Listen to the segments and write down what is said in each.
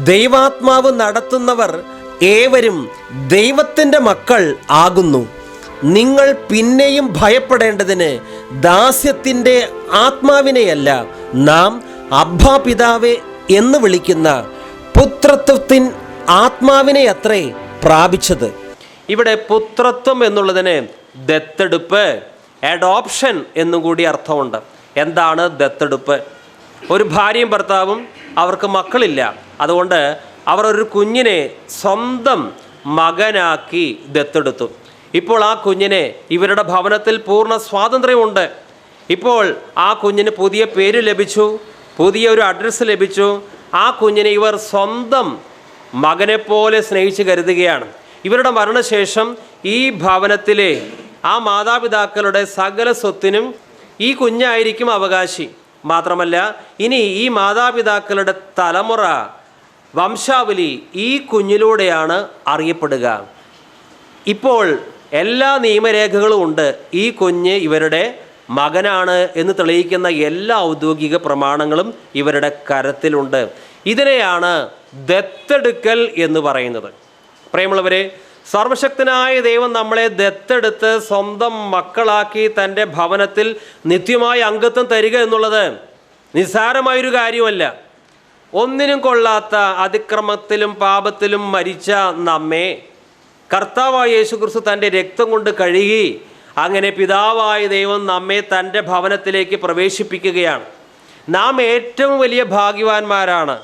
ദൈവാത്മാവ് നടത്തുന്നവർ ഏവരും ദൈവത്തിൻ്റെ മക്കൾ ആകുന്നു. നിങ്ങൾ പിന്നെയും ഭയപ്പെടേണ്ടതിന് ദാസ്യത്തിൻ്റെ ആത്മാവിനെയല്ല, നാം അബ്ബാ പിതാവേ എന്ന് വിളിക്കുന്ന പുത്രത്വത്തിൻ ആത്മാവിനെ അത്രേ പ്രാപിച്ചത്. ഇവിടെ പുത്രത്വം എന്നുള്ളതിന് ദത്തെടുപ്പ്, അഡോപ്ഷൻ എന്നും കൂടി അർത്ഥമുണ്ട്. എന്താണ് ദത്തെടുപ്പ്? ഒരു ഭാര്യയും ഭർത്താവും, അവർക്ക് മക്കളില്ല. അതുകൊണ്ട് അവർ ഒരു കുഞ്ഞിനെ സ്വന്തം മകനാക്കി ദത്തെടുത്തു. ഇപ്പോൾ ആ കുഞ്ഞിനെ ഇവരുടെ ഭവനത്തിൽ പൂർണ്ണ സ്വാതന്ത്ര്യമുണ്ട്. ഇപ്പോൾ ആ കുഞ്ഞിന് പുതിയ പേര് ലഭിച്ചു, പുതിയൊരു അഡ്രസ്സ് ലഭിച്ചു. ആ കുഞ്ഞിനെ ഇവർ സ്വന്തം മകനെപ്പോലെ സ്നേഹിച്ച് കരുതുകയാണ്. ഇവരുടെ മരണശേഷം ഈ ഭവനത്തിലെ ആ മാതാപിതാക്കളുടെ സകല സ്വത്തിനും ഈ കുഞ്ഞായിരിക്കും അവകാശി. മാത്രമല്ല, ഇനി ഈ മാതാപിതാക്കളുടെ തലമുറ, വംശാവലി ഈ കുഞ്ഞിലൂടെയാണ് അറിയപ്പെടുക. ഇപ്പോൾ എല്ലാ നിയമരേഖകളും ഉണ്ട്. ഈ കുഞ്ഞ് ഇവരുടെ മകനാണ് എന്ന് തെളിയിക്കുന്ന എല്ലാ ഔദ്യോഗിക പ്രമാണങ്ങളും ഇവരുടെ കരത്തിലുണ്ട്. ഇതിനെയാണ് ദത്തെടുക്കൽ എന്ന് പറയുന്നത്. പ്രിയമുള്ളവരെ, സർവശക്തനായ ദൈവം നമ്മളെ ദത്തെടുത്ത് സ്വന്തം മക്കളാക്കി തൻ്റെ ഭവനത്തിൽ നിത്യമായ അംഗത്വം തരിക എന്നുള്ളത് നിസ്സാരമായൊരു കാര്യമല്ല. ഒന്നിനും കൊള്ളാത്ത അതിക്രമത്തിലും പാപത്തിലും മരിച്ച നമ്മെ കർത്താവായ യേശുക്രിസ്തു തൻ്റെ രക്തം കൊണ്ട് കഴുകി, അങ്ങനെ പിതാവായ ദൈവം നമ്മെ തൻ്റെ ഭവനത്തിലേക്ക് പ്രവേശിപ്പിക്കുകയാണ്. നാം ഏറ്റവും വലിയ ഭാഗ്യവാന്മാരാണ്.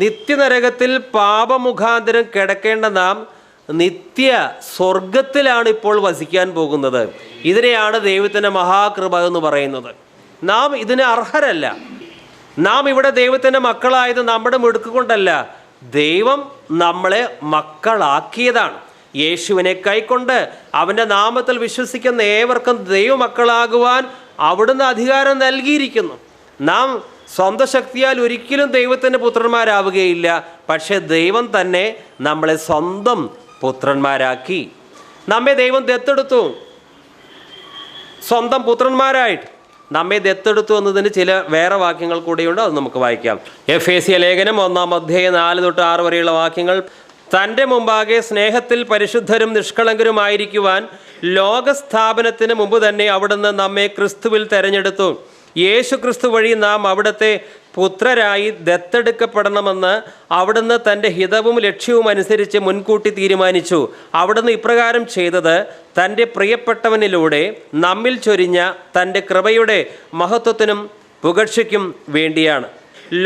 നിത്യനരകത്തിൽ പാപമുഖാന്തരം കിടക്കേണ്ട നാം നിത്യ സ്വർഗത്തിലാണ് ഇപ്പോൾ വസിക്കാൻ പോകുന്നത്. ഇതിനെയാണ് ദൈവത്തിൻ്റെ മഹാകൃപ എന്ന് പറയുന്നത്. നാം ഇതിന് അർഹരല്ല. നാം ഇവിടെ ദൈവത്തിൻ്റെ മക്കളായത് നമ്മുടെ മിടുക്ക് കൊണ്ടല്ല, ദൈവം നമ്മളെ മക്കളാക്കിയതാണ്. യേശുവിനെ കൈക്കൊണ്ട് അവൻ്റെ നാമത്തിൽ വിശ്വസിക്കുന്ന ഏവർക്കും ദൈവമക്കളാകുവാൻ അവിടുന്ന് അധികാരം നൽകിയിരിക്കുന്നു. നാം സ്വന്തം ശക്തിയാൽ ഒരിക്കലും ദൈവത്തിൻ്റെ പുത്രന്മാരാവുകയില്ല. പക്ഷേ ദൈവം തന്നെ നമ്മളെ സ്വന്തം പുത്രന്മാരാക്കി. നമ്മെ ദൈവം ദത്തെടുത്തു, സ്വന്തം പുത്രന്മാരായിട്ട് നമ്മെ ദത്തെടുത്തു എന്നതിന് ചില വേറെ വാക്യങ്ങൾ കൂടിയുണ്ട്. അത് നമുക്ക് വായിക്കാം. എഫേസ്യ ലേഖനം 1-ാം അധ്യായം 4-6 വരെയുള്ള വാക്യങ്ങൾ. തൻ്റെ മുമ്പാകെ സ്നേഹത്തിൽ പരിശുദ്ധരും നിഷ്കളങ്കരുമായിരിക്കുവാൻ ലോകസ്ഥാപനത്തിന് മുമ്പ് തന്നെ അവിടുന്ന് നമ്മെ ക്രിസ്തുവിൽ തെരഞ്ഞെടുത്തു. യേശു ക്രിസ്തു വഴി നാം അവിടുത്തെ പുത്രരായി ദത്തെടുക്കപ്പെടണമെന്ന് അവിടുന്ന് തൻ്റെ ഹിതവും ലക്ഷ്യവും അനുസരിച്ച് മുൻകൂട്ടി തീരുമാനിച്ചു. അവിടുന്ന് ഇപ്രകാരം ചെയ്തത് തൻ്റെ പ്രിയപ്പെട്ടവനിലൂടെ നമ്മിൽ ചൊരിഞ്ഞ തൻ്റെ കൃപയുടെ മഹത്വത്തിനും പുകഴ്ചയ്ക്കും വേണ്ടിയാണ്.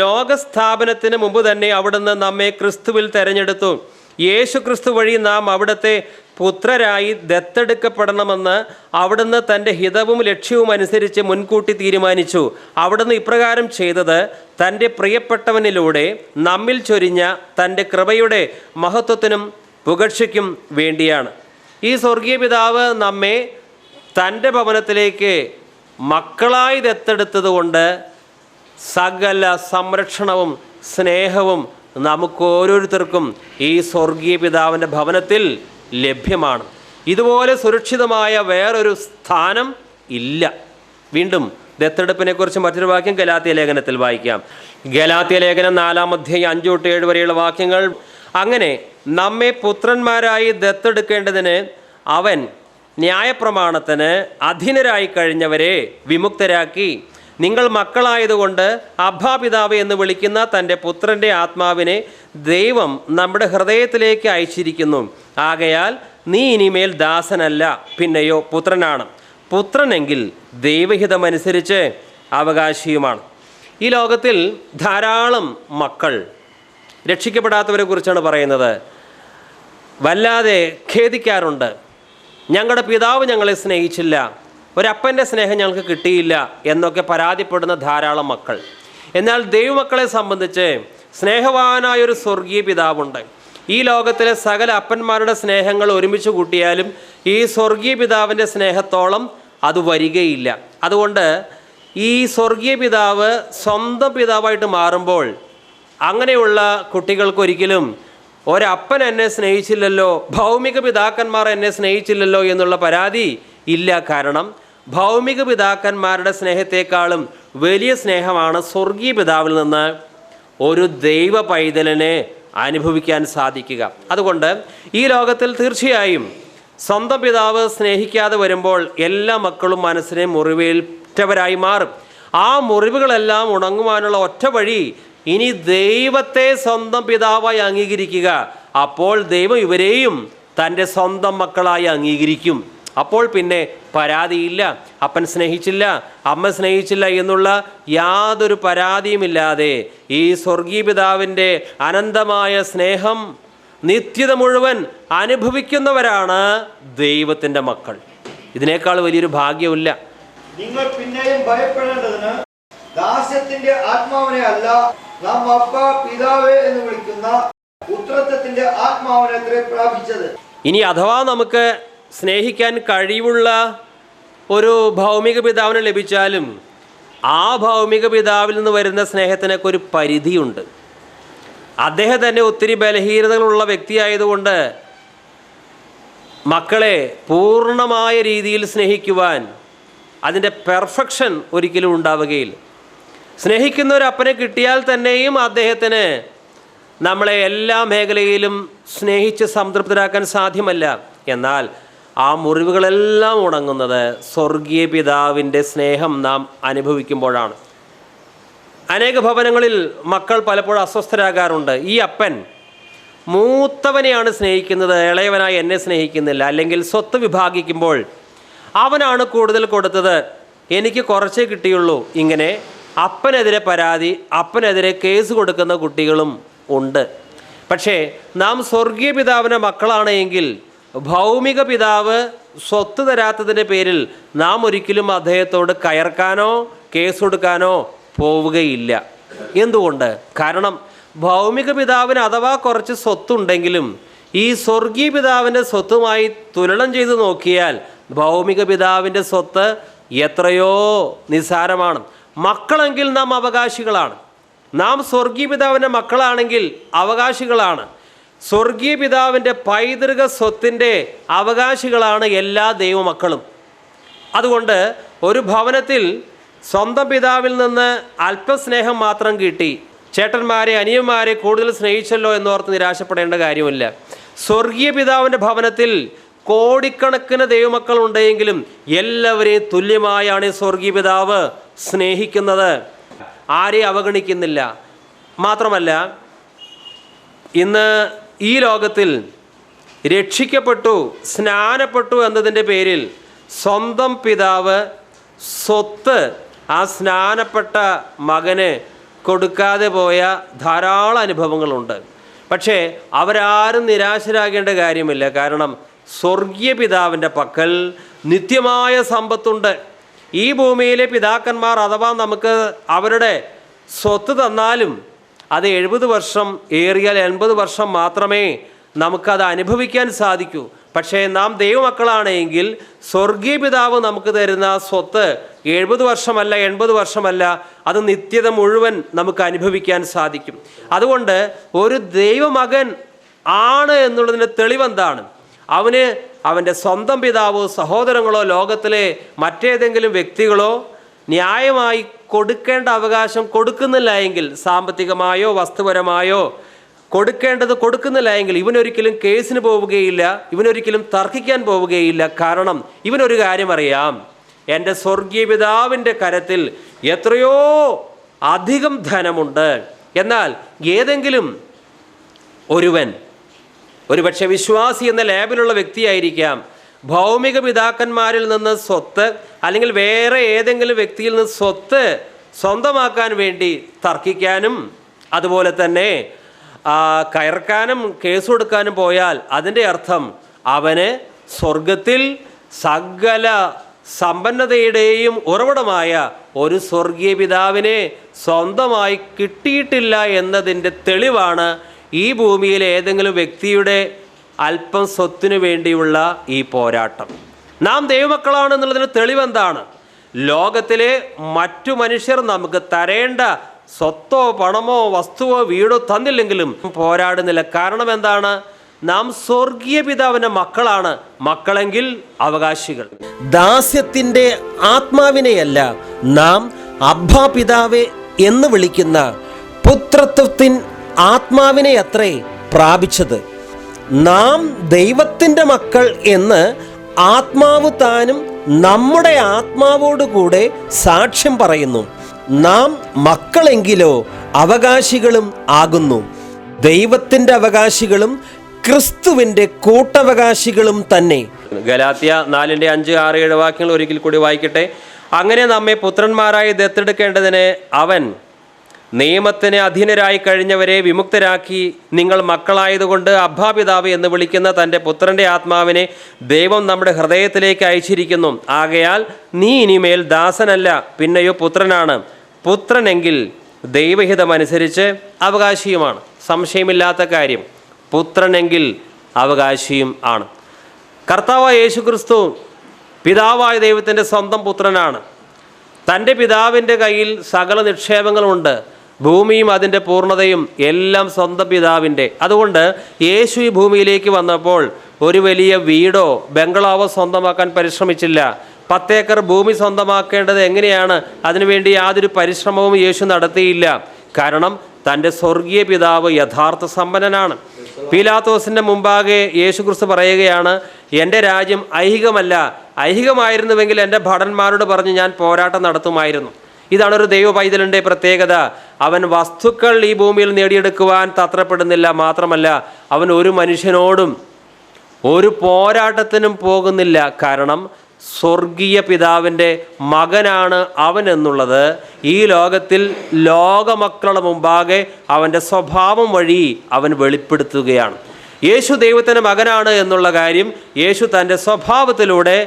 ലോകസ്ഥാപനത്തിന് മുമ്പ് തന്നെ അവിടുന്ന് നമ്മെ ക്രിസ്തുവിൽ തെരഞ്ഞെടുത്തു. യേശു ക്രിസ്തു വഴി നാം അവിടുത്തെ പുത്രരായി ദത്തെടുക്കപ്പെടണമെന്ന് അവിടുന്ന് തൻ്റെ ഹിതവും ലക്ഷ്യവും അനുസരിച്ച് മുൻകൂട്ടി തീരുമാനിച്ചു. അവിടുന്ന് ഇപ്രകാരം ചെയ്തത് തൻ്റെ പ്രിയപ്പെട്ടവനിലൂടെ നമ്മിൽ ചൊരിഞ്ഞ തൻ്റെ കൃപയുടെ മഹത്വത്തിനും പുകഴ്ചയ്ക്കും വേണ്ടിയാണ്. ഈ സ്വർഗീയ പിതാവ് നമ്മെ തൻ്റെ ഭവനത്തിലേക്ക് മക്കളായി ദത്തെടുത്തത് കൊണ്ട് സകല സംരക്ഷണവും സ്നേഹവും നമുക്ക് ഓരോരുത്തർക്കും ഈ സ്വർഗീയ പിതാവിൻ്റെ ഭവനത്തിൽ ലഭ്യമാണ്. ഇതുപോലെ സുരക്ഷിതമായ വേറൊരു സ്ഥാനം ഇല്ല. വീണ്ടും ദത്തെടുപ്പിനെക്കുറിച്ച് മറ്റൊരു വാക്യം ഗലാത്യ ലേഖനത്തിൽ വായിക്കാം. ഗലാത്യ ലേഖനം 4-ാം അധ്യായം 5-7 വരെയുള്ള വാക്യങ്ങൾ. അങ്ങനെ നമ്മെ പുത്രന്മാരായി ദത്തെടുക്കേണ്ടതിന് അവൻ ന്യായപ്രമാണത്തിന് അധീനരായി കഴിഞ്ഞവരെ വിമുക്തരാക്കി നിങ്ങൾ മക്കളായതുകൊണ്ട് അബ്ബാ പിതാവേ എന്ന് വിളിക്കുന്ന തൻ്റെ പുത്രൻ്റെ ആത്മാവിനെ ദൈവം നമ്മുടെ ഹൃദയത്തിലേക്ക് അയച്ചിരിക്കുന്നു. ആകയാൽ നീ ഇനിമേൽ ദാസനല്ല, പിന്നെയോ പുത്രനാണ്. പുത്രനെങ്കിൽ ദൈവഹിതമനുസരിച്ച് അവകാശിയുമാണ്. ഈ ലോകത്തിൽ ധാരാളം മക്കൾ രക്ഷിക്കപ്പെടാത്തവരെ കുറിച്ചാണ് പറയുന്നത്. വല്ലാതെ ഖേദിക്കാറുണ്ട്. ഞങ്ങളുടെ പിതാവ് ഞങ്ങളെ സ്നേഹിച്ചില്ല, ഒരപ്പൻ്റെ സ്നേഹം ഞങ്ങൾക്ക് കിട്ടിയില്ല എന്നൊക്കെ പരാതിപ്പെടുന്ന ധാരാളം മക്കൾ. എന്നാൽ ദൈവമക്കളെ സംബന്ധിച്ച് സ്നേഹവാനായൊരു സ്വർഗീയ പിതാവുണ്ട്. ഈ ലോകത്തിലെ സകല അപ്പന്മാരുടെ സ്നേഹങ്ങൾ ഒരുമിച്ച് കൂട്ടിയാലും ഈ സ്വർഗീയ പിതാവിൻ്റെ സ്നേഹത്തോളം അത് വരികയില്ല. അതുകൊണ്ട് ഈ സ്വർഗീയ പിതാവ് സ്വന്തം പിതാവായിട്ട് മാറുമ്പോൾ അങ്ങനെയുള്ള കുട്ടികൾക്കൊരിക്കലും ഒരപ്പൻ എന്നെ സ്നേഹിച്ചില്ലല്ലോ, ഭൗമിക പിതാക്കന്മാർ എന്നെ സ്നേഹിച്ചില്ലല്ലോ എന്നുള്ള പരാതി ഇല്ല. കാരണം ഭൗമിക പിതാക്കന്മാരുടെ സ്നേഹത്തെക്കാളും വലിയ സ്നേഹമാണ് സ്വർഗീയ പിതാവിൽ നിന്ന് ഒരു ദൈവ പൈതലിനെ അനുഭവിക്കാൻ സാധിക്കുക. അതുകൊണ്ട് ഈ ലോകത്തിൽ തീർച്ചയായും സ്വന്തം പിതാവ് സ്നേഹിക്കാതെ വരുമ്പോൾ എല്ലാ മക്കളും മനസ്സിനെ മുറിവേറ്റവരായി മാറും. ആ മുറിവുകളെല്ലാം ഉണങ്ങുവാനുള്ള ഒറ്റ വഴി ഇനി ദൈവത്തെ സ്വന്തം പിതാവായി അംഗീകരിക്കുക. അപ്പോൾ ദൈവം ഇവരെയും തൻ്റെ സ്വന്തം മക്കളായി അംഗീകരിക്കും. അപ്പോൾ പിന്നെ പരാതിയില്ല, അപ്പൻ സ്നേഹിച്ചില്ല, അമ്മ സ്നേഹിച്ചില്ല എന്നുള്ള യാതൊരു പരാതിയുമില്ലാതെ ഈ സ്വർഗീയ പിതാവിൻ്റെ അനന്തമായ സ്നേഹം നിത്യത മുഴുവൻ അനുഭവിക്കുന്നവരാണ് ദൈവത്തിൻ്റെ മക്കൾ. ഇതിനേക്കാൾ വലിയൊരു ഭാഗ്യമില്ല. നിങ്ങൾ പിന്നെയും ഭയപ്പെടേണ്ടതിന് ദാസ്യത്തിന്റെ ആത്മാവിനെ അല്ല, നാം അപ്പ പിതാവേ എന്ന് വിളിക്കുന്ന പുത്രത്വത്തിന്റെ ആത്മാവിനെ അത്രേ പ്രാപിച്ചത്. ഇനി അഥവാ നമുക്ക് സ്നേഹിക്കാൻ കഴിവുള്ള ഒരു ഭൗമിക പിതാവിനെ ലഭിച്ചാലും ആ ഭൗമിക പിതാവിൽ നിന്ന് വരുന്ന സ്നേഹത്തിനൊക്കെ ഒരു പരിധിയുണ്ട്. അദ്ദേഹം തന്നെ ഒത്തിരി ബലഹീനതകളുള്ള വ്യക്തിയായതുകൊണ്ട് മക്കളെ പൂർണ്ണമായ രീതിയിൽ സ്നേഹിക്കുവാൻ അതിൻ്റെ പെർഫെക്ഷൻ ഒരിക്കലും ഉണ്ടാവുകയില്ല. സ്നേഹിക്കുന്ന ഒരു അപ്പനെ കിട്ടിയാൽ തന്നെയും അദ്ദേഹത്തിന് നമ്മളെ എല്ലാ മേഖലയിലും സ്നേഹിച്ച് സംതൃപ്തരാക്കാൻ സാധ്യമല്ല. എന്നാൽ ആ മുറിവുകളെല്ലാം ഉണങ്ങുന്നത് സ്വർഗീയ പിതാവിൻ്റെ സ്നേഹം നാം അനുഭവിക്കുമ്പോഴാണ്. അനേക ഭവനങ്ങളിൽ മക്കൾ പലപ്പോഴും അസ്വസ്ഥരാകാറുണ്ട്. ഈ അപ്പൻ മൂത്തവനെയാണ് സ്നേഹിക്കുന്നത്, ഇളയവനായി എന്നെ സ്നേഹിക്കുന്നില്ല. അല്ലെങ്കിൽ സ്വത്ത് വിഭാഗിക്കുമ്പോൾ അവനാണ് കൂടുതൽ കൊടുത്തത്, എനിക്ക് കുറച്ചേ കിട്ടിയുള്ളൂ. ഇങ്ങനെ അപ്പനെതിരെ പരാതി, അപ്പനെതിരെ കേസ് കൊടുക്കുന്ന കുട്ടികളും ഉണ്ട്. പക്ഷേ നാം സ്വർഗീയ പിതാവിൻ്റെ മക്കളാണ് എങ്കിൽ ഭൗമിക പിതാവ് സ്വത്ത് തരാത്തതിൻ്റെ പേരിൽ നാം ഒരിക്കലും അദ്ദേഹത്തോട് കയർക്കാനോ കേസ് കൊടുക്കാനോ പോവുകയില്ല. എന്തുകൊണ്ട്? കാരണം ഭൗമിക പിതാവിന് അഥവാ കുറച്ച് സ്വത്തുണ്ടെങ്കിലും ഈ സ്വർഗീയ പിതാവിൻ്റെ സ്വത്തുമായി തുലനം ചെയ്ത് നോക്കിയാൽ ഭൗമിക പിതാവിൻ്റെ സ്വത്ത് എത്രയോ നിസ്സാരമാണ്. മക്കളെങ്കിൽ നാം അവകാശികളാണ്. നാം സ്വർഗീയ പിതാവിൻ്റെ മക്കളാണെങ്കിൽ അവകാശികളാണ്. സ്വർഗീയ പിതാവിൻ്റെ പൈതൃക സ്വത്തിൻ്റെ അവകാശികളാണ് എല്ലാ ദൈവമക്കളും. അതുകൊണ്ട് ഒരു ഭവനത്തിൽ സ്വന്തം പിതാവിൽ നിന്ന് അല്പസ്നേഹം മാത്രം കിട്ടി, ചേട്ടന്മാരെ അനിയന്മാരെ കൂടുതൽ സ്നേഹിച്ചല്ലോ എന്നോർത്ത് നിരാശപ്പെടേണ്ട കാര്യമില്ല. സ്വർഗീയ പിതാവിൻ്റെ ഭവനത്തിൽ കോടിക്കണക്കിന് ദൈവമക്കൾ ഉണ്ടെങ്കിലും എല്ലാവരെയും തുല്യമായാണ് സ്വർഗീയ പിതാവ് സ്നേഹിക്കുന്നത്. ആരെയും അവഗണിക്കുന്നില്ല. മാത്രമല്ല, ഇന്ന് ഈ ലോകത്തിൽ രക്ഷിക്കപ്പെട്ടു, സ്നാനപ്പെട്ടു എന്നതിൻ്റെ പേരിൽ സ്വന്തം പിതാവ് സ്വത്ത് ആ സ്നാനപ്പെട്ട മകന് കൊടുക്കാതെ പോയ ധാരാളം അനുഭവങ്ങളുണ്ട്. പക്ഷേ അവരാരും നിരാശരാകേണ്ട കാര്യമില്ല. കാരണം സ്വർഗീയ പിതാവിൻ്റെ പക്കൽ നിത്യമായ സമ്പത്തുണ്ട്. ഈ ഭൂമിയിലെ പിതാക്കന്മാർ അഥവാ നമുക്ക് അവരുടെ സ്വത്ത് തന്നാലും അത് 70 വർഷം, ഏറിയാൽ 80 വർഷം മാത്രമേ നമുക്കത് അനുഭവിക്കാൻ സാധിക്കൂ. പക്ഷേ നാം ദൈവമക്കളാണ് എങ്കിൽ സ്വർഗീയ പിതാവ് നമുക്ക് തരുന്ന സ്വത്ത് 70 വർഷമല്ല, 80 വർഷമല്ല, അത് നിത്യത മുഴുവൻ നമുക്ക് അനുഭവിക്കാൻ സാധിക്കും. അതുകൊണ്ട് ഒരു ദൈവമകൻ ആണ് എന്നുള്ളതിൻ്റെ തെളിവെന്താണ്? അവന് അവൻ്റെ സ്വന്തം പിതാവോ സഹോദരങ്ങളോ ലോകത്തിലെ മറ്റേതെങ്കിലും വ്യക്തികളോ ന്യായമായി കൊടുക്കേണ്ട അവകാശം കൊടുക്കുന്നില്ല എങ്കിൽ, സാമ്പത്തികമായോ വസ്തുപരമായോ കൊടുക്കേണ്ടത് കൊടുക്കുന്നില്ല എങ്കിൽ ഇവനൊരിക്കലും കേസിന് പോവുകയില്ല, ഇവനൊരിക്കലും തർക്കിക്കാൻ പോവുകയില്ല. കാരണം ഇവനൊരു കാര്യം അറിയാം, എൻ്റെ സ്വർഗീയ പിതാവിൻ്റെ കരത്തിൽ എത്രയോ അധികം ധനമുണ്ട്. എന്നാൽ ഏതെങ്കിലും ഒരുവൻ, ഒരുപക്ഷെ വിശ്വാസി എന്ന ലേബലുള്ള വ്യക്തിയായിരിക്കാം, ഭൗമിക പിതാക്കന്മാരിൽ നിന്ന് സ്വത്ത് അല്ലെങ്കിൽ വേറെ ഏതെങ്കിലും വ്യക്തിയിൽ നിന്ന് സ്വത്ത് സ്വന്തമാക്കാൻ വേണ്ടി തർക്കിക്കാനും അതുപോലെ തന്നെ കയർക്കാനും കേസ് കൊടുക്കാനും പോയാൽ അതിൻ്റെ അർത്ഥം അവന് സ്വർഗത്തിൽ സകല സമ്പന്നതയുടെയും ഉറവിടമായ ഒരു സ്വർഗീയ പിതാവിനെ സ്വന്തമായി കിട്ടിയിട്ടില്ല എന്നതിൻ്റെ തെളിവാണ് ഈ ഭൂമിയിലെ ഏതെങ്കിലും വ്യക്തിയുടെ അല്പം സ്വത്തിനു വേണ്ടിയുള്ള ഈ പോരാട്ടം. നാം ദൈവമക്കളാണെന്നുള്ളതിന് തെളിവെന്താണ്? ലോകത്തിലെ മറ്റു മനുഷ്യർ നമുക്ക് തരേണ്ട സ്വത്തോ പണമോ വസ്തുവോ വീടോ തന്നില്ലെങ്കിലും പോരാടുന്നില്ല. കാരണം എന്താണ്? നാം സ്വർഗീയ പിതാവിൻ്റെ മക്കളാണ്. മക്കളെങ്കിൽ അവകാശികൾ. ദാസ്യത്തിൻ്റെ ആത്മാവിനെയല്ല നാം അബ്ബാ പിതാവേ എന്ന് വിളിക്കുന്ന പുത്രത്വത്തിൻ ആത്മാവിനെ അത്രേ പ്രാപിച്ചത്. നാം ദൈവത്തിൻ്റെ മക്കൾ എന്ന് ആത്മാവ് താനും നമ്മുടെ ആത്മാവോടുകൂടെ സാക്ഷ്യം പറയുന്നു. നാം മക്കളെങ്കിലോ അവകാശികളും ആകുന്നു, ദൈവത്തിൻ്റെ അവകാശികളും ക്രിസ്തുവിൻ്റെ കൂട്ടവകാശികളും തന്നെ. ഗലാത്യ 4:5-6-7 വാക്യങ്ങൾ ഒരിക്കൽ കൂടി വായിക്കട്ടെ. അങ്ങനെ നമ്മെ പുത്രന്മാരായി ദത്തെടുക്കേണ്ടതിന് അവൻ നിയമത്തിന് അധീനരായി കഴിഞ്ഞവരെ വിമുക്തരാക്കി നിങ്ങൾ മക്കളായതുകൊണ്ട് അബ്ബാ പിതാവ് എന്ന് വിളിക്കുന്ന തൻ്റെ പുത്രൻ്റെ ആത്മാവിനെ ദൈവം നമ്മുടെ ഹൃദയത്തിലേക്ക് അയച്ചിരിക്കുന്നു. ആകയാൽ നീ ഇനിമേൽ ദാസനല്ല, പിന്നെയോ പുത്രനാണ്. പുത്രനെങ്കിൽ ദൈവഹിതമനുസരിച്ച് അവകാശിയുമാണ്. സംശയമില്ലാത്ത കാര്യം, പുത്രനെങ്കിൽ അവകാശിയും ആണ്. കർത്താവായ യേശുക്രിസ്തു പിതാവായ ദൈവത്തിൻ്റെ സ്വന്തം പുത്രനാണ്. തൻ്റെ പിതാവിൻ്റെ കയ്യിൽ സകല നിക്ഷേപങ്ങളുമുണ്ട്. ഭൂമിയും അതിൻ്റെ പൂർണ്ണതയും എല്ലാം സ്വന്തം പിതാവിൻ്റെ. അതുകൊണ്ട് യേശു ഈ ഭൂമിയിലേക്ക് വന്നപ്പോൾ ഒരു വലിയ വീടോ ബംഗ്ലാവോ സ്വന്തമാക്കാൻ പരിശ്രമിച്ചില്ല. 10 ഏക്കർ ഭൂമി സ്വന്തമാക്കേണ്ടത് എങ്ങനെയാണ്, അതിനുവേണ്ടി യാതൊരു പരിശ്രമവും യേശു നടത്തിയില്ല. കാരണം തൻ്റെ സ്വർഗീയ പിതാവ് യഥാർത്ഥ സമ്പന്നനാണ്. പീലാത്തോസിൻ്റെ മുമ്പാകെ യേശുക്രിസ്തു പറയുകയാണ്, എൻ്റെ രാജ്യം ഐഹികമല്ല, ഐഹികമായിരുന്നുവെങ്കിൽ എൻ്റെ ഭടന്മാരോട് പറഞ്ഞ് ഞാൻ പോരാട്ടം നടത്തുമായിരുന്നു. ഇതാണ് ഒരു ദൈവ പൈതലിൻ്റെ പ്രത്യേകത. അവൻ വസ്തുക്കൾ ഈ ഭൂമിയിൽ നേടിയെടുക്കുവാൻ തത്രപ്പെടുന്നില്ല. മാത്രമല്ല അവൻ ഒരു മനുഷ്യനോടും ഒരു പോരാട്ടത്തിനും പോകുന്നില്ല. കാരണം സ്വർഗീയ പിതാവിൻ്റെ മകനാണ് അവൻ എന്നുള്ളത് ഈ ലോകത്തിൽ ലോകമക്കളുടെ മുമ്പാകെ അവൻ്റെ സ്വഭാവം വഴി അവൻ വെളിപ്പെടുത്തുകയാണ്. യേശു ദൈവത്തിൻ്റെ മകനാണ് എന്നുള്ള കാര്യം യേശു തൻ്റെ സ്വഭാവത്തിലൂടെ